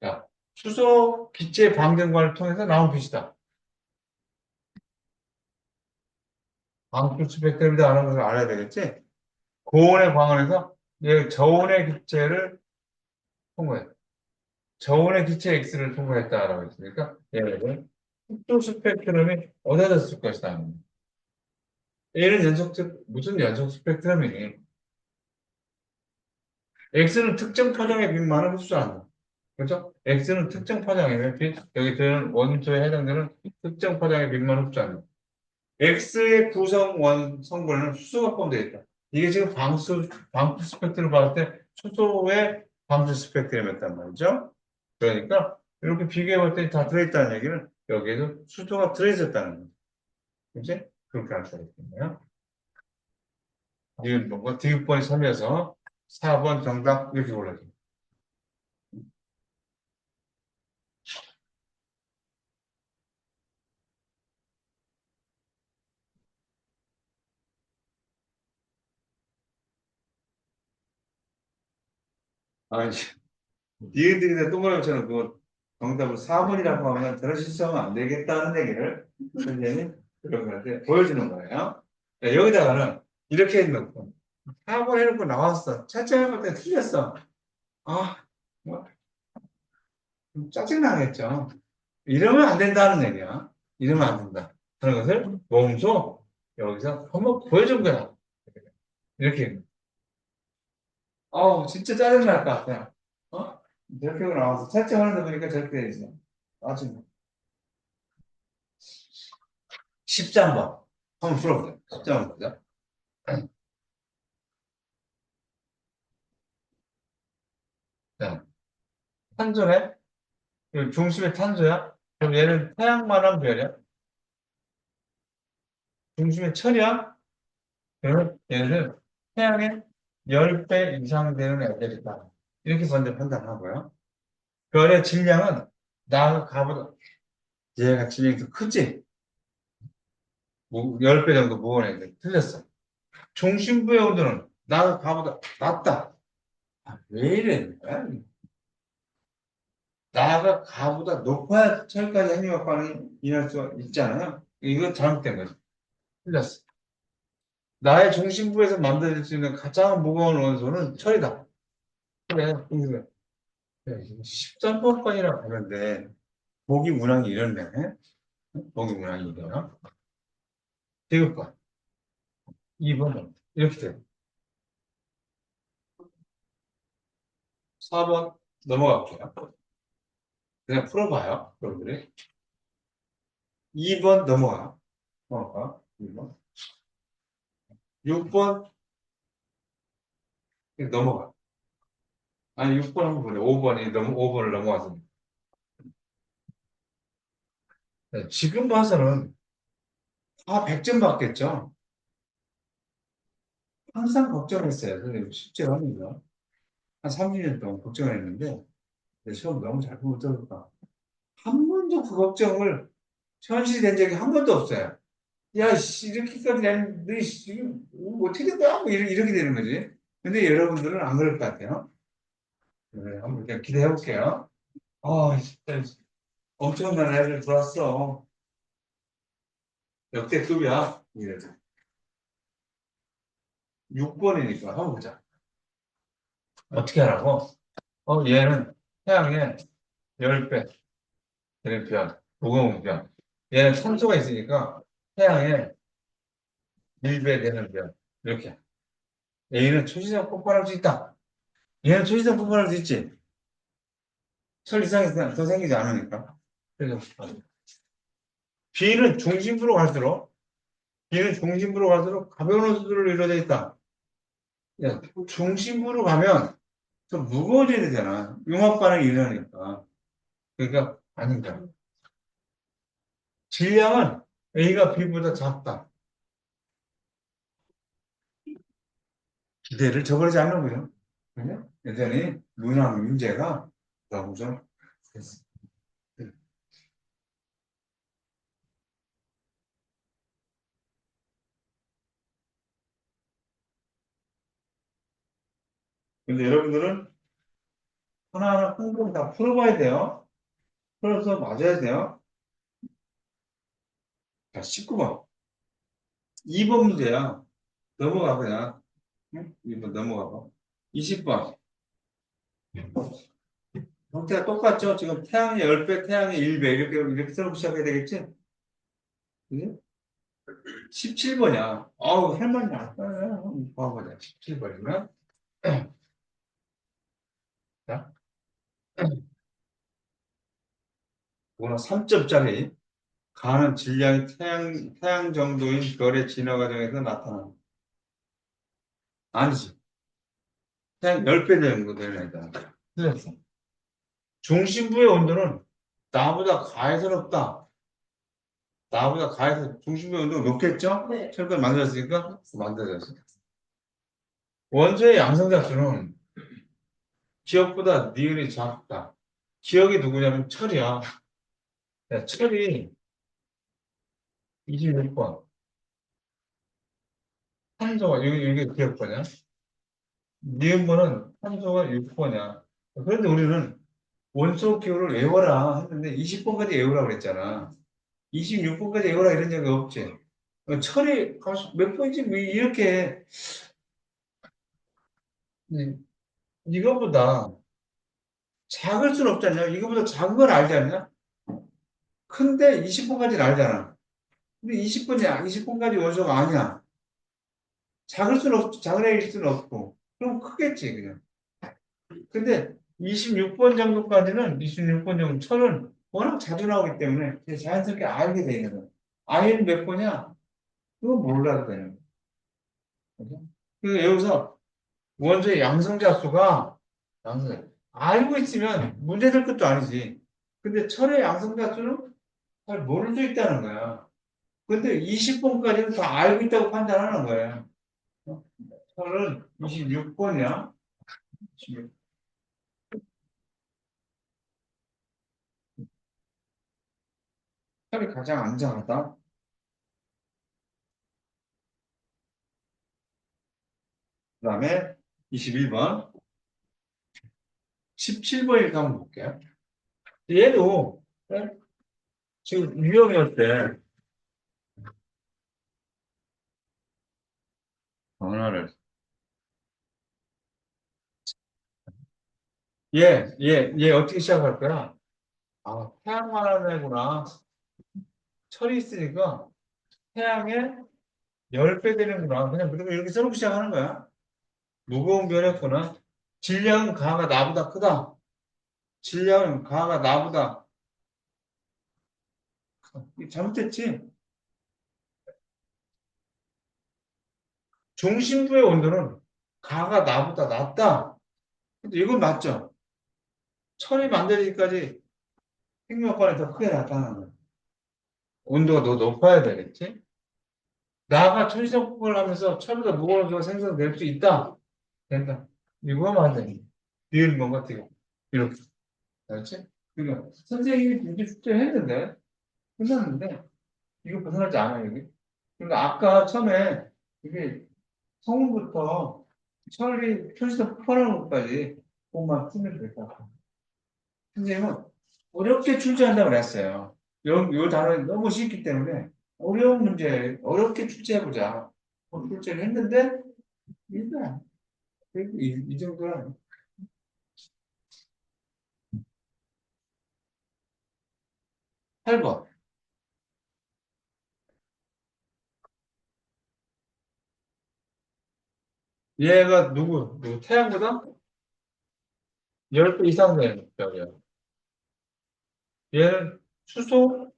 자, 수소기체 방정관을 통해서 나온 빛이다. 방출 스펙트럼이다 하는 것을 알아야 되겠지? 고온의 광원에서 저온의 기체를 통과해. 저온의 기체 X를 통과했다라고 했으니까 얘는 속도 스펙트럼이 얻어졌을 것이다. 얘는 무슨 연속 스펙트럼이니? X는 특정 파장의 빛만을 흡수한다. 그렇죠? X는 특정 파장의 빛, 여기 들은 원소에 해당되는 특정 파장의 빛만 흡수한다. X의 구성 원 성분은 수소가 포함되어 있다. 이게 지금 방수 스펙트럼을 봤을 때 수소의 방수 스펙트럼이었단 말이죠. 그러니까 이렇게 비교해 볼 때 다 들어있다는 얘기는 여기에도 수소가 들어있었다는 거죠. 그치? 그렇게 알 수가 있겠네요. 이건 뭔가 디귿번이 살려서 4번 정답 이렇게 골라줘. 아니, 니들이 동그라미처럼 그 정답을 4번이라고 하면 저런 실수하면 안 되겠다는 얘기를 선생님이 그런 거한테 보여주는 거예요. 자, 여기다가는 이렇게 해놓고 4번 해놓고 나왔어. 채점해 볼 때 틀렸어. 아, 뭐, 좀 짜증나겠죠. 이러면 안 된다는 얘기야. 이러면 안 된다. 그런 것을 몸소 여기서 한번 보여준 거야. 이렇게. 진짜 짜증날 것 같아. 어? 저렇게 나와서 채점하는데 보니까 저렇게 돼 있어. 짜증나. 10장 한번 풀어보자. 10장 보자. 자, 탄소네? 그 중심의 탄소야? 그럼 얘는 태양만한 별이야? 중심의 철이야? 그러면 얘는 태양의 10배 이상 되는 애들이다. 이렇게 먼저 판단하고요. 별의 질량은 나하고 가보다 얘가 질량이 더 크지? 10배 정도 무거운 애들. 틀렸어. 중심부의 온도는 나하고 가보다 낮다. 왜 이래? 나가 가보다 높아야 철까지 핵융합 반응이 일어날 수 있잖아요. 이건 잘못된 거죠. 틀렸어. 나의 중심부에서 만들어질 수 있는 가장 무거운 원소는 철이다. 그래, 13번까지나 가는데, 보기 문항이 이렇네. 보기 문항이 이래요. 대극번 2번, 이렇게 돼요. 4번 넘어갈게요. 그냥 풀어봐요, 여러분들이. 2번 넘어가. 2번. 6번 넘어가. 아니, 6번 한번 보래. 5번을 넘어가서. 네, 지금 봐서는 다 100점 받겠죠? 항상 걱정했어요. 선생님, 실제로 합니다. 한 30년 동안 걱정을 했는데, 내 시험 너무 잘 보고 떨어졌다. 한 번도 그 걱정을 현실이 된 적이 한 번도 없어요. 야, 씨, 이렇게까지 냈는데, 씨, 이거 어떻게 된 거야? 뭐 이렇게 되는 거지. 근데 여러분들은 안 그럴 것 같아요. 네, 한번 그냥 기대해 볼게요. 진짜 엄청난 애들 들어왔어. 역대급이야. 이래서. 6번이니까 한번 보자. 어떻게 하라고? 얘는 태양의 10배 되는 편, 무거운 편. 얘는 탄소가 있으니까 태양의 1배 되는 편. 이렇게. A는 초시성 폭발할 수 있다. 얘는 초시성 폭발할 수 있지. 철 이상이 더 생기지 않으니까. 그래서 B는 중심부로 갈수록 가벼운 원소들로 이루어져 있다. 야, 중심부로 가면 더 무거워져야 되잖아. 융합 반응이 일어나니까. 그러니까 아닌가. 질량은 A가 B보다 작다. 기대를 저버리지 않는군요. 그죠? 여전히 문항 문제가 너무 좀 됐어. 근데 여러분들은 하나하나 꼼꼼히 다 풀어봐야 돼요. 풀어서 맞아야 돼요. 자, 19번. 2번 문제야. 넘어가, 그냥. 응? 2번 넘어가고. 20번. 형태가 똑같죠? 지금 태양의 10배, 태양의 1배. 이렇게 써놓고 시작해야 되겠지? 그지? 17번이야. 아우, 할 말이 안 봐보자. 17번이면. 자, 이거는 3점짜리. 가는 질량이 태양 정도인 별의 진화 과정에서 나타난다. 아니지. 태양 10배 정도 되는 애다. 틀렸어. 중심부의 온도는 나보다 가해서는 없다. 나보다 가해서 중심부의 온도가 높겠죠? 네. 철근 만들었으니까 만들어졌어. 원소의 양성자수는 기억보다 니은이 작다. 기억이 누구냐면 철이야. 야, 철이 26번. 탄소가, 이게 기억번이야. 니은번은 탄소가 6번이야. 그런데 우리는 원소 기호를 외워라 했는데 20번까지 외우라 그랬잖아. 26번까지 외우라 이런 적이 없지. 철이 몇 번인지 뭐 이렇게 이거보다 작을 수는 없잖냐. 이거보다 작은 걸 알지 않냐? 큰데 20번까지는 알잖아. 근데 20번이야. 20번까지 원소가 아니야. 작을 수는 없고, 작은 애일 수는 없고. 그럼 크겠지, 그냥. 근데 26번 정도까지는, 26번 정도, 철은 워낙 자주 나오기 때문에 그냥 자연스럽게 알게 돼 있는 거야. 아이는 몇 번이야? 그건 몰라도 되는 거야. 그래서 여기서 원소의 양성자 수가, 알고 있으면 문제될 것도 아니지. 근데 철의 양성자 수는 잘 모를 수 있다는 거야. 근데 20번까지는 다 알고 있다고 판단하는 거예요. 철은 26번이야. 철이 가장 안전하다. 그 다음에 21번. 17번을 한번 볼게요. 얘도 지금 유형이었대. 전화를. 얘 어떻게 시작할 거야? 아, 태양만 하는 애구나. 철이 있으니까 태양의 10배 되는구나. 그냥 그리고 이렇게 써놓고 시작하는 거야. 무거운 변했구나. 질량은 가가 나보다 크다. 질량은 가가 나보다 잘못했지? 중심부의 온도는 가가 나보다 낮다. 근데 이건 맞죠? 철이 만들어지기까지 핵력반이 더 크게 나타나는 거야. 온도가 더 높아야 되겠지? 나가 천시적 폭발을 하면서 철보다 무거운 온도가 생성될 수 있다. 된다. 이거 하면 안 돼. 비율 뭔 같아요. 이렇게. 알았지? 그러니까 선생님이 문제 숙제 했는데, 끝났는데, 이거 벗어나지 않아요, 여기. 그러니까 아까 처음에 이게 성분부터 철이 표시도 폭발하는 것까지 그것만 풀면 될 것 같아요. 선생님은 어렵게 출제한다고 그랬어요. 요 단어는 너무 쉽기 때문에 어려운 문제, 어렵게 출제해보자. 출제를 했는데 일단 이 정도야. 8번. 얘가 누구 태양보다 10배 이상 되는 별이야. 얘는 수소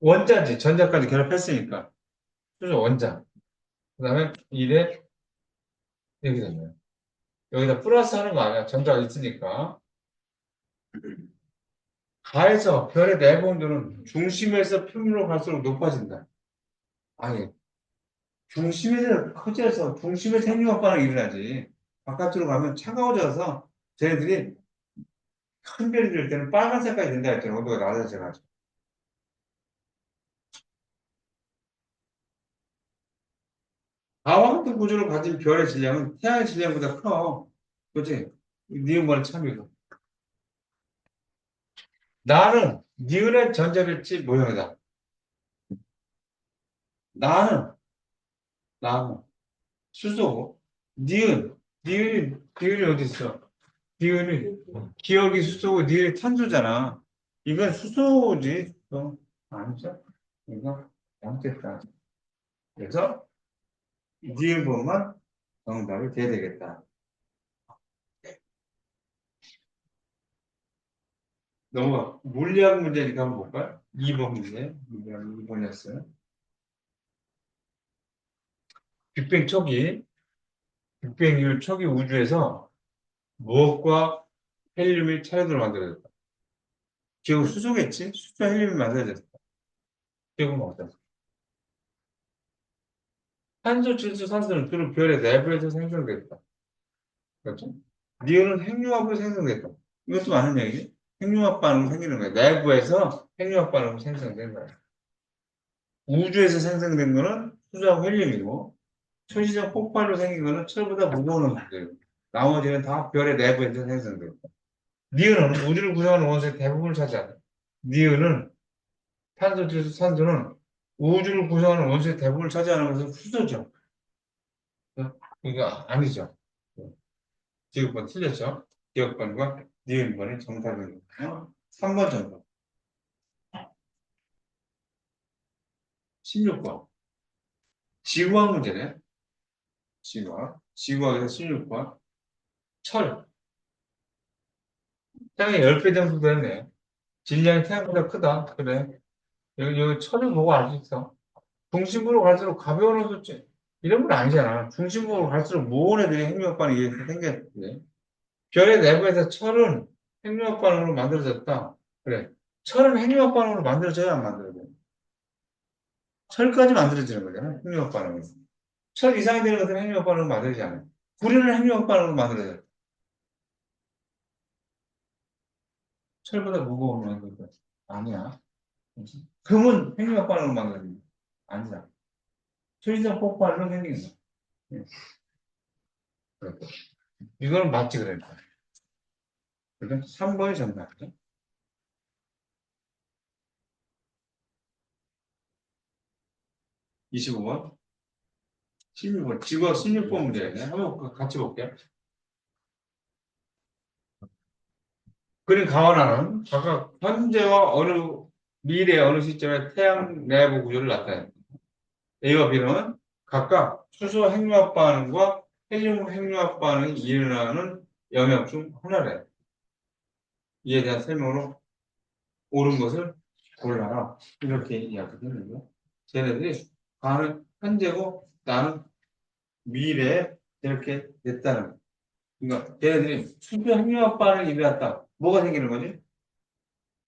원자지. 전자까지 결합했으니까. 수소 원자. 그 다음에 1에 이렇게 되네요. 여기다 플러스 하는 거 아니야. 전자가 있으니까. 가에서 별의 내부 온도는 중심에서 표면으로 갈수록 높아진다. 아니, 중심에서 커져서 중심에서 핵융합 반응이 일어나지. 바깥으로 가면 차가워져서 쟤네들이 큰 별이 될 때는 빨간색까지 된다 했더니 온도가 낮아져가지고. 다와 같은 구조를 가진 별의 질량은 태양의 질량보다 커. 그치? 니은번의 참이고. 나는 니은의 전자별지 모형이다. 나는, 나는 수소고, 니은이 어디 있어? 니은이 기억이 수소고 니은이 탄소잖아. 이건 수소지. 아니죠? 이거 양됐다. 그래서 니은번만 정답이 돼야 되겠다. 넘어가. 물리학 문제니까 한번 볼까요? 2번 문제. 물리학 2번이었어요. 빅뱅 초기, 빅뱅 이후 초기 우주에서 무엇과 헬륨이 차례대로 만들어졌다. 지금 수소겠지? 수소 헬륨이 만들어졌다. 지금 어떤? 탄소, 질소, 산소는 주로 별의 내부에서 생성됐다. 그렇죠? 니온은 핵융합으로 생성됐다. 이것도 많은 얘기지? 핵융합 반응으로 생기는 거야. 내부에서 핵융합 반응으로 생성된 거야. 우주에서 생성된 거는 수소하고 헬륨이고, 초시적 폭발로 생긴 거는 철보다 무거운 원소들이고, 나머지는 다 별의 내부에서 생성됐다. 니은은 우주를 구성하는 원소의 대부분을 차지한다. 니은은 탄소, 질소, 산소는 우주를 구성하는 원소의 대부분을 차지하는 것은 수소죠. 이거 아니죠. 지역번 틀렸죠? 지역번과 니은번이 정답입니다. 3번 정답. 16번. 지구학 문제네. 지구학. 지구학에서 16번. 철. 태양의 10배 정도 되네. 질량이 태양보다 크다. 그래. 여기 철을 보고 알 수 있어. 중심부로 갈수록 가벼운 원소지. 이런 건 아니잖아. 중심부로 갈수록 무거운 애들이 핵융합 반응이 생겼는데. 별의 내부에서 철은 핵융합 반응으로 만들어졌다. 그래. 철은 핵융합 반응으로 만들어져야 안 만들어져. 철까지 만들어지는 거잖아. 핵융합 반응으로. 철 이상이 되는 것은 핵융합 반응으로 만들어지지 않아요. 구리는 핵융합 반응으로 만들어져요. 철보다 무거운 원소들. 아니야. 금은 핵융합 반응으로 만들어집니다. 아니야. 초이성 폭발로 생기는 거야. 예. 그래. 이거는 맞지 그랬다. 그래? 3번이 정답이죠. 25번. 16번. 지구학 16번 문제네. 한번 같이 볼게요. 그림 가원하는 각각 현재와 미래 어느 시점에 태양 내부 구조를 나타냅니다. A와 B는 각각 수소 핵융합 반응과 헬륨 핵융합 반응이 일어나는 영역 중 하나래. 이에 대한 설명으로 옳은 것을 골라라. 이렇게 이야기했는데요. 쟤네들이 나는 현재고 나는 미래에 이렇게 됐다는 거예요. 그러니까 쟤네들이 수소 핵융합 반응이 일어났다. 뭐가 생기는 거지?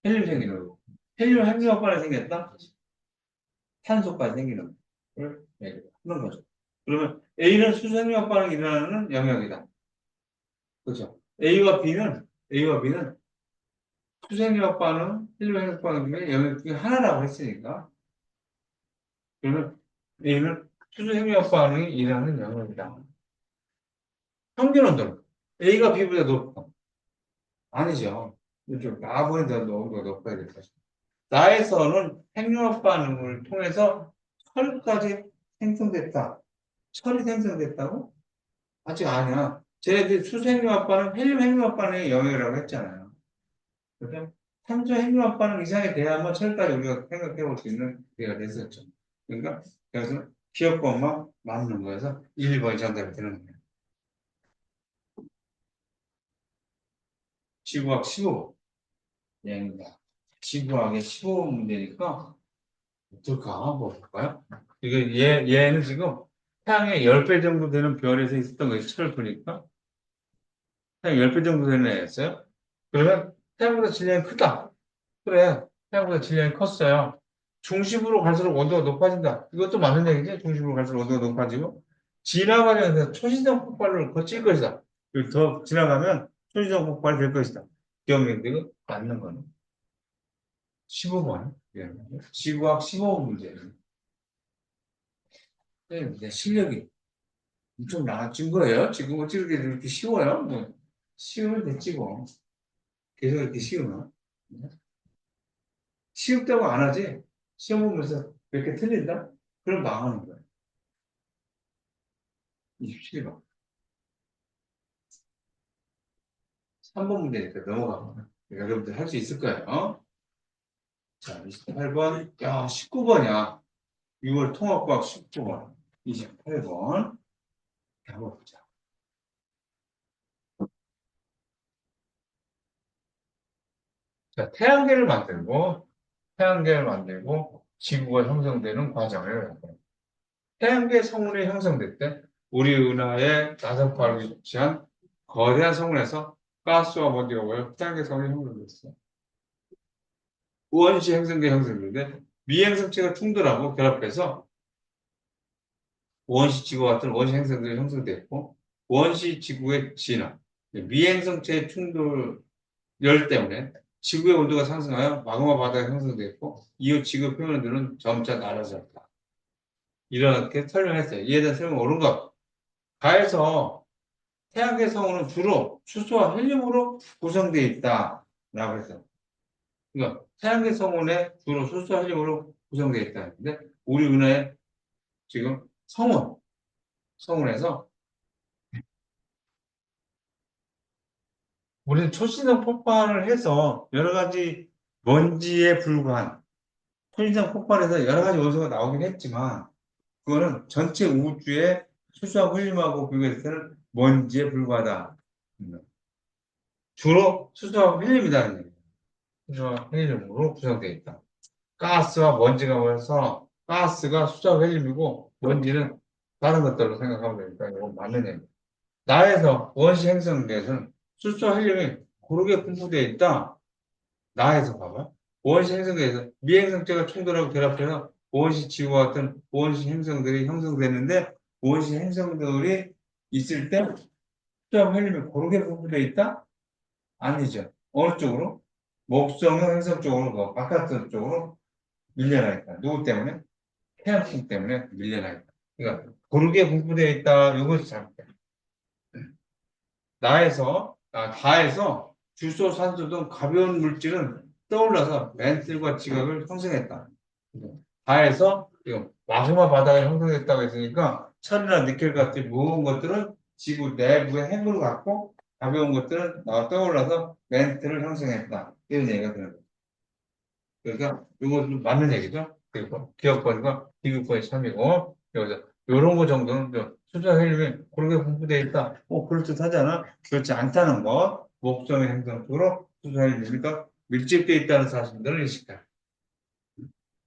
헬륨 생기는 거고. 헬륨 핵융합 반응이 생겼다? 탄소까지 생기는 걸 하는 거죠. 그러면 A는 수소 핵융합 반응이 일어나는 영역이다. 그렇죠? A와 B는 수소 핵융합 반응, 헬륨 핵융합 반응 중에 영역 중에 하나라고 했으니까 그러면 A는 수소 핵융합 반응이 일어나는 영역이다. 평균 온도는 A가 B보다 높다. 아니죠. 이쪽 나보다 더 온도가 높아야 될 것이다. 나에서는 핵융합 반응을 통해서 철까지 생성됐다. 철이 생성됐다고? 아직 아니야. 쟤네들 수생유합반응, 헬륨 핵융합반응의 영역이라고 했잖아요. 그죠? 탄소 핵융합반응 이상이 돼야만 철까지 우리가 생각해 볼 수 있는 기회가 됐었죠. 그러니까 그래서 기억법만 맞는 거여서 1번이 정답이 되는 거예요. 지구학 15. 얘입니다. 지구학의 15 문제니까 어떨까? 한번 볼까요? 얘는 지금 태양의 10배 정도 되는 별에서 있었던 거예요. 철을 보니까. 태양 10배 정도 되는 애였어요. 그러면 태양보다 질량이 크다. 그래. 태양보다 질량이 컸어요. 중심으로 갈수록 온도가 높아진다. 이것도 맞는 얘기지? 중심으로 갈수록 온도가 높아지고. 지나가면서 초신성 폭발을 거칠 것이다. 그리고 더 지나가면 초신성 폭발이 될 것이다. 기억력도 이거 맞는 거는. 15번. 지구학 15번 문제예요. 내 실력이 엄청 나아진 거예요. 지금 어떻게 이렇게 쉬워요? 뭐, 쉬우면 됐지 뭐. 계속 이렇게 쉬우면. 쉬웠다고 안 하지? 시험 보면서 몇 개 틀린다? 그럼 망하는 거예요. 27번. 3번 문제니까 넘어가면. 여러분들 할 수 있을 거예요. 자, 28번. 야, 19번이야. 6월 통합과학 19번. 28번. 한번 보자. 자, 태양계를 만들고 지구가 형성되는 과정을 태양계 성운이 형성될 때 우리 은하의 나선파로 위치한 거대한 성운에서 가스와 먼지가 모여 태양계 성운이 형성됐어요. 원시 행성계 형성되는데 미행성체가 충돌하고 결합해서 원시 지구 같은 원시 행성들이 형성됐고 원시 지구의 진화, 미행성체의 충돌 열 때문에 지구의 온도가 상승하여 마그마 바다가 형성됐고 이후 지구 표면들은 점차 낮아졌다. 이렇게 설명했어요. 이에 대한 설명 옳은 것. 가에서 태양계 성운은 주로 수소와 헬륨으로 구성되어 있다라고 했어요. 그러니까 태양계 성운에 주로 수소와 헬륨으로 구성되어 있다는데 우리 은하의 지금 성운에서 우리는 초신성 폭발을 해서 여러 가지 먼지에 불과한 초신성 폭발에서 여러 가지 원소가 나오긴 했지만 그거는 전체 우주의 수소와 헬륨하고 비교했을 때는 먼지에 불과하다. 주로 수소와 헬륨이라는 얘기예요. 수소와 헬륨으로 구성되어 있다. 가스와 먼지가 모여서 가스가 수소와 헬륨이고 먼지는 다른 것들로 생각하면 되니까 이거 맞는 얘기예요. 나에서 원시 행성에서는 수소와 헬륨이 고르게 분포되어 있다. 나에서 봐봐. 원시 행성에서 미행성체가 충돌하고 결합해서 원시 지구와 같은 원시 행성들이 형성되는데 원시 행성들이 있을 때 수소와 헬륨이 고르게 분포되어 있다? 아니죠. 어느 쪽으로? 목성형 행성 쪽으로, 바깥 쪽으로 밀려나 있다. 누구 때문에? 태양풍 때문에 밀려나 있다. 그러니까 고르게 분포되어 있다. 이것이 잘못돼. 다에서 주소, 산소 등 가벼운 물질은 떠올라서 맨틀과 지각을 형성했다. 다에서 지금 마그마 바다가 형성됐다고 했으니까 철이나 니켈 같은 무거운 것들은 지구 내부의 핵으로 갖고 가벼운 것들은 떠올라서 맨틀을 형성했다. 이런 얘기가 되는 거예요. 그러니까 이것도 맞는 얘기죠. 그리고 기억권과 비교권이 3이고 여기서 이런 거 정도는 수자 헬륨이 그렇게 분포되어 있다. 그럴듯하잖아. 그렇지 않다는 거. 목적의 행성적으로 수자 헬륨이니까 밀집되어 있다는 사실들을 인식해.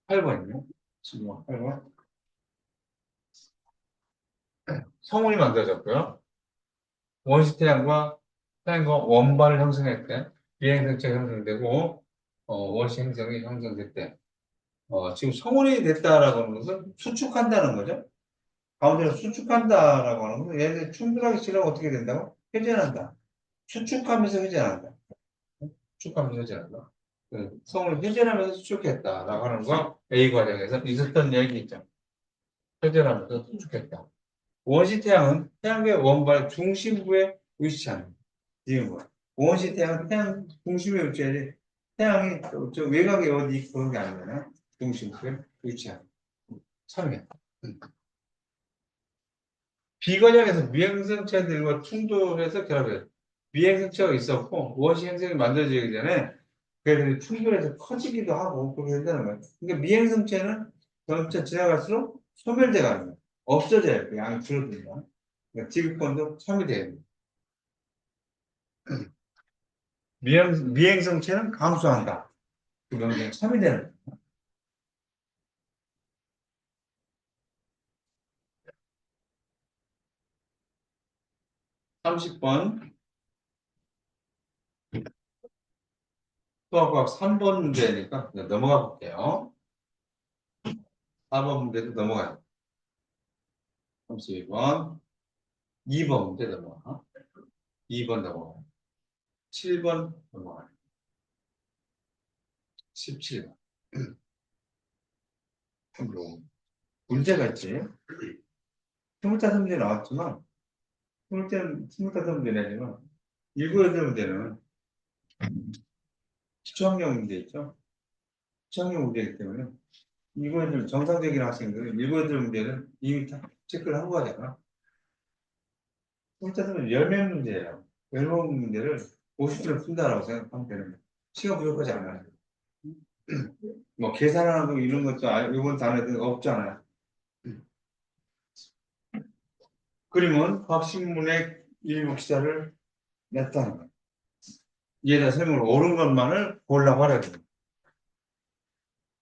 8번이요. 지금 8번. 성운이 만들어졌고요. 원시 태양과 원반을 형성할 때 비행성체가 형성되고 원시 행성이 형성될 때 지금 성운이 됐다라고 하는 것은 수축한다는 거죠. 가운데로 수축한다라고 하는 것은 얘들 충돌하기 싫으면 어떻게 된다고? 회전한다. 수축하면서 회전한다. 수축하면서 회전한다. 성운을 회전하면서 수축했다라고 하는 거 A 과정에서 있었던 얘기 있죠. 회전하면서 수축했다. 원시 태양은 태양계 원발 중심부에 위치합니다. 이게 뭐야? 원시 태양은 태양 중심에 위치하지 태양이 저 외곽에 어디 그런 게 아니잖아요. 중심부에 위치합니다. 참여. 비관역에서 미행성체들과 충돌해서 결합해요. 미행성체가 있었고 무엇이 행성이 만들어지기 전에 걔들이 충돌해서 커지기도 하고 그렇게 된다는 거예요. 그러니까 미행성체는 점차 지나갈수록 소멸돼 가는 거예요. 없어져요. 그 양이 줄어든다. 그러니까 지구본도 참이 돼요. 미행성체는 감소한다. 그 명령이 참이 되는 거예요. 30번 수학과학 3번 문제니까 넘어가 볼게요. 4번 문제도 넘어가요. 32번 2번 문제 넘어가. 2번 넘어가. 7번 넘어가. 17번. 문제가 있지. 25문제 나왔지만, 25문제는 19문제는 기초학력 문제 있죠. 기초학력 문제이기 때문에, 이거는 정상적인 학생들은 19문제는 이미 다 체크를 하고 가잖아. 25문제 열몇 문제예요. 열몇 문제를 50점 푼다라고 생각하면 되는 거예요. 시간 부족하지 않아요. 뭐, 계산하고 이런 것도 이번 단어들 없잖아요. 그림은 박신문의 일부 기사를 냈다는 거예요. 이에 대한 설명을 옳은 것만을 골라봐야 됩니다.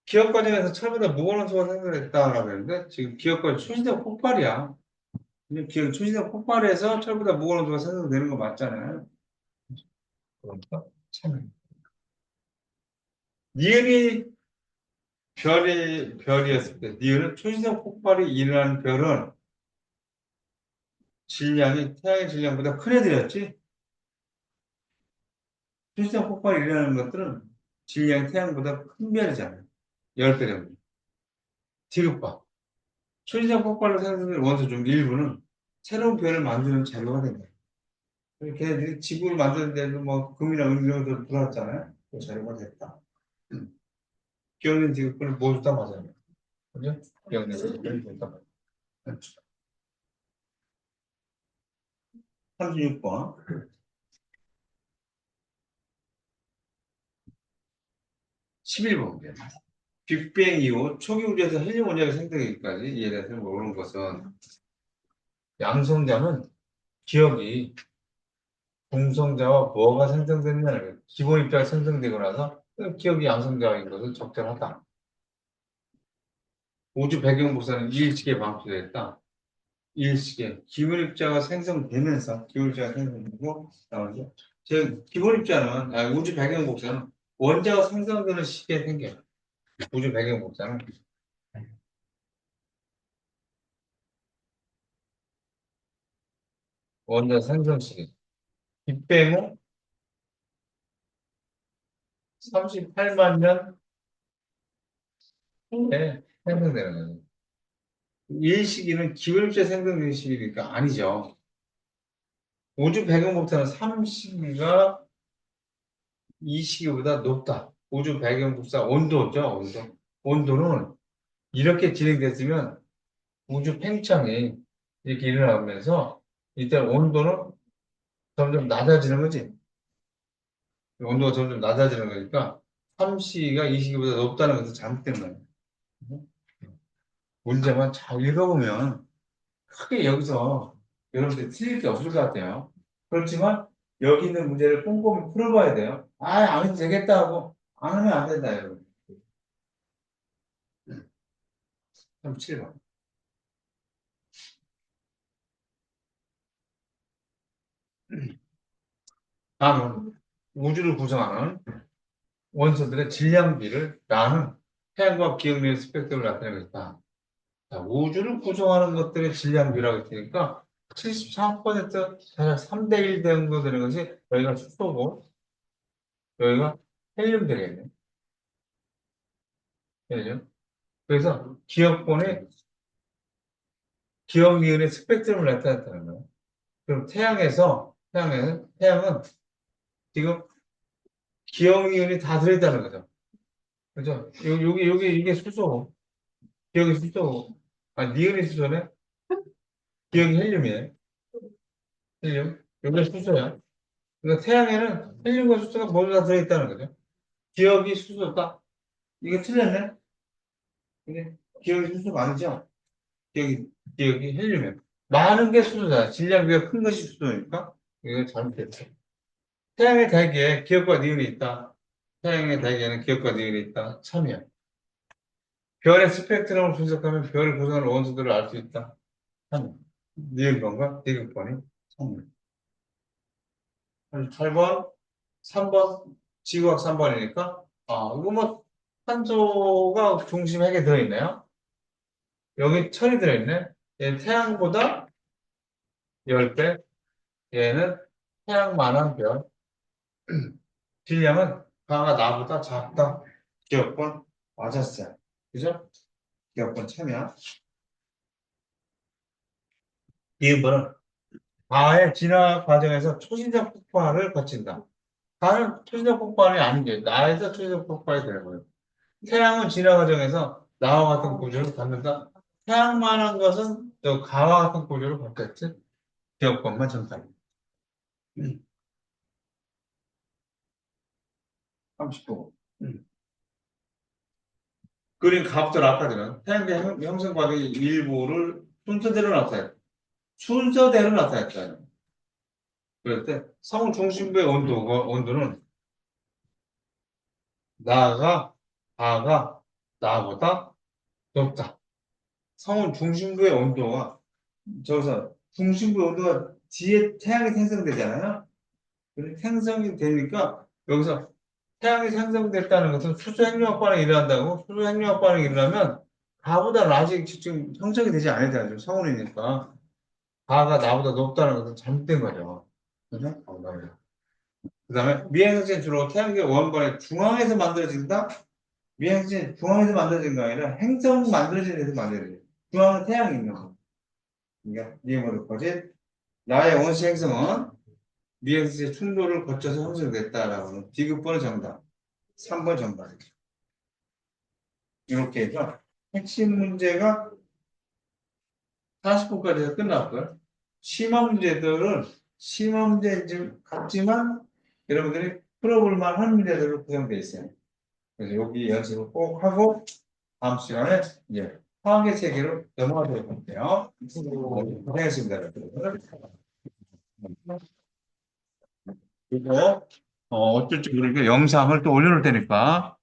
기업 과정에서 처음부터 무거운 수가 생성됐다라고 했는데 지금 기업 과정 초시적 폭발이야. 근데 기업 초시적 폭발에서 철보다 무거운 수가 생성되는 거 맞잖아요. 그러니까 참 니은이 별이었을 때 니은은 초시적 폭발이 일어난 별은 질량이 태양의 질량보다 큰 애들이었지. 초시적 폭발이 일어나는 것들은 질량이 태양보다 큰 별이잖아요. 10배 정도. 뒤로 봐. 초시적 폭발로 생성된 원소 중 일부는 새로운 별을 만드는 재료가 된다. 걔네들이 지구를 만드는데도 뭐 금이나 은 이런 것들 들어왔잖아요. 그 재료가 됐다. 기억된 지구권을 모두 다 맞아요. 그죠? 기억된 지구권을 모두 다 맞아요. 36번. 11번. 빅뱅 이후 초기 우주에서 헬륨 원자가 생성되기까지 이에 대해서 모르는 것은 양성자는 기억이 공성자와 뭐가 생성됐냐는 거예요. 기본 입자가 생성되고 나서 기억이 양성자인 것은 적절하다. 우주 배경 복사는 이일식에 방출됐다. 이일식에 기본 입자가 생성되면서 기본 입자가 생성되고 나오죠. 즉 기본 입자는 우주 배경 복사는 원자가 생성되는 시기에 생겨요. 우주 배경 복사는 원자 생성 시기. 빅뱅은 38만 년 후에 생성되는 거예요. 이 시기는 기본 입자 생성되는 시기니까 아니죠. 우주 배경 복사는 3시기가 이 시기보다 높다. 우주 배경 복사 온도죠, 온도. 온도는 이렇게 진행됐으면 우주 팽창이 이렇게 일어나면서 일단 온도는 점점 낮아지는 거지. 온도가 점점 낮아지는 거니까 3시가 2시기보다 높다는 것은 잘못된 거예요. 문제만 잘 읽어보면 크게 여기서 여러분들이 틀릴 게 없을 것 같아요. 그렇지만 여기 있는 문제를 꼼꼼히 풀어봐야 돼요. 안 해도 되겠다 하고 안 하면 안 된다, 여러분. 37번. 나는 우주를 구성하는 원소들의 질량비를 나는 태양과 기억력의 스펙트럼을 나타내고 있다. 자, 우주를 구성하는 것들의 질량비라고 했으니까 74% 대략 3대 1 정도 되는 것이 여기가 수소고 여기가 헬륨 되겠네. 헬륨. 그래서 기억니은의 스펙트럼을 나타냈다는 거예요. 그럼 태양은 지금 기억니은이 다 들어있다는 거죠. 그죠? 이게 수소. 기억이 수소. 니은이 수소네? 기억이 헬륨이에요. 헬륨. 여기 수소야. 그러니까 태양에는 헬륨과 수소가 모두 다 들어있다는 거죠. 기억이 수소다. 이거 틀렸네? 근데 기억이 수소가 아니죠? 기억이 헬륨이에요. 많은 게 수소다. 질량 비가 큰 것이 수소니까 이거 잘못됐죠. 태양의 대기에 기억과 니은이 있다. 태양의 대기에는 기억과 니은이 있다. 참이야. 별의 스펙트럼을 분석하면 별을 구성하는 원소들을 알 수 있다. 3. 니은번과 디귿번이 3. 8번, 3번, 지구학 3번이니까, 이거 뭐, 탄소가 중심 핵에 들어있네요. 여기 철이 들어있네. 얘는 태양보다 10배, 얘는 태양만한 별. 질량은 가가 나보다 작다. 기억번 맞았어요. 그죠? 기억번 참여. 니은번은 가의 진화 과정에서 초신적 폭발을 거친다. 가는 초신적 폭발이 아닌 게 나에서 초신적 폭발이 되는 거예요. 태양은 진화 과정에서 나와 같은 구조를 갖는다. 태양만한 것은 또 가와 같은 구조를 갖겠지. 기억권만 정답. 30분. 그린 갑들 아까들은 태양계 형성 과정의 일부를 순서대로 나타냈다. 순서대로 나타냈잖아요. 그럴 때 성운 중심부의 온도는 가가 나보다 높다. 성운 중심부의 온도가 저기서 중심부의 온도가 뒤에 태양이 생성되잖아요. 그래 생성이 되니까 여기서 태양이 생성됐다는 것은 수소 핵융합 반응이 일어난다고. 수소 핵융합 반응이 일어나면 가보다는 아직 지금 형성이 되지 않았잖아요. 성운이니까 가가 나보다 높다는 것은 잘못된 거죠. 그죠? 그 다음에 미행성체는 주로 태양계 원반의 중앙에서 만들어진다. 미행성체는 중앙에서 만들어진 거 아니라 행성 만들어진 데서 만들어져요. 중앙은 태양이 있는 거. 그러니까 이해모를 거짓. 나의 원시 행성은 미행성체 충돌을 거쳐서 형성됐다라고 하는 디귿번의 정답. 3번 정답이죠. 이렇게 해서 핵심 문제가 40분까지 해서 끝났고요. 심화 문제 같지만 여러분들이 풀어볼 만한 문제들로 구성되어 있어요. 그래서 여기 연습을 꼭 하고 다음 시간에 이제 화학의 세계로 넘어가도록 할게요. 고생했습니다, 여러분. 그리고 어쩔 줄 모르니까 영상을 또 올려놓을 테니까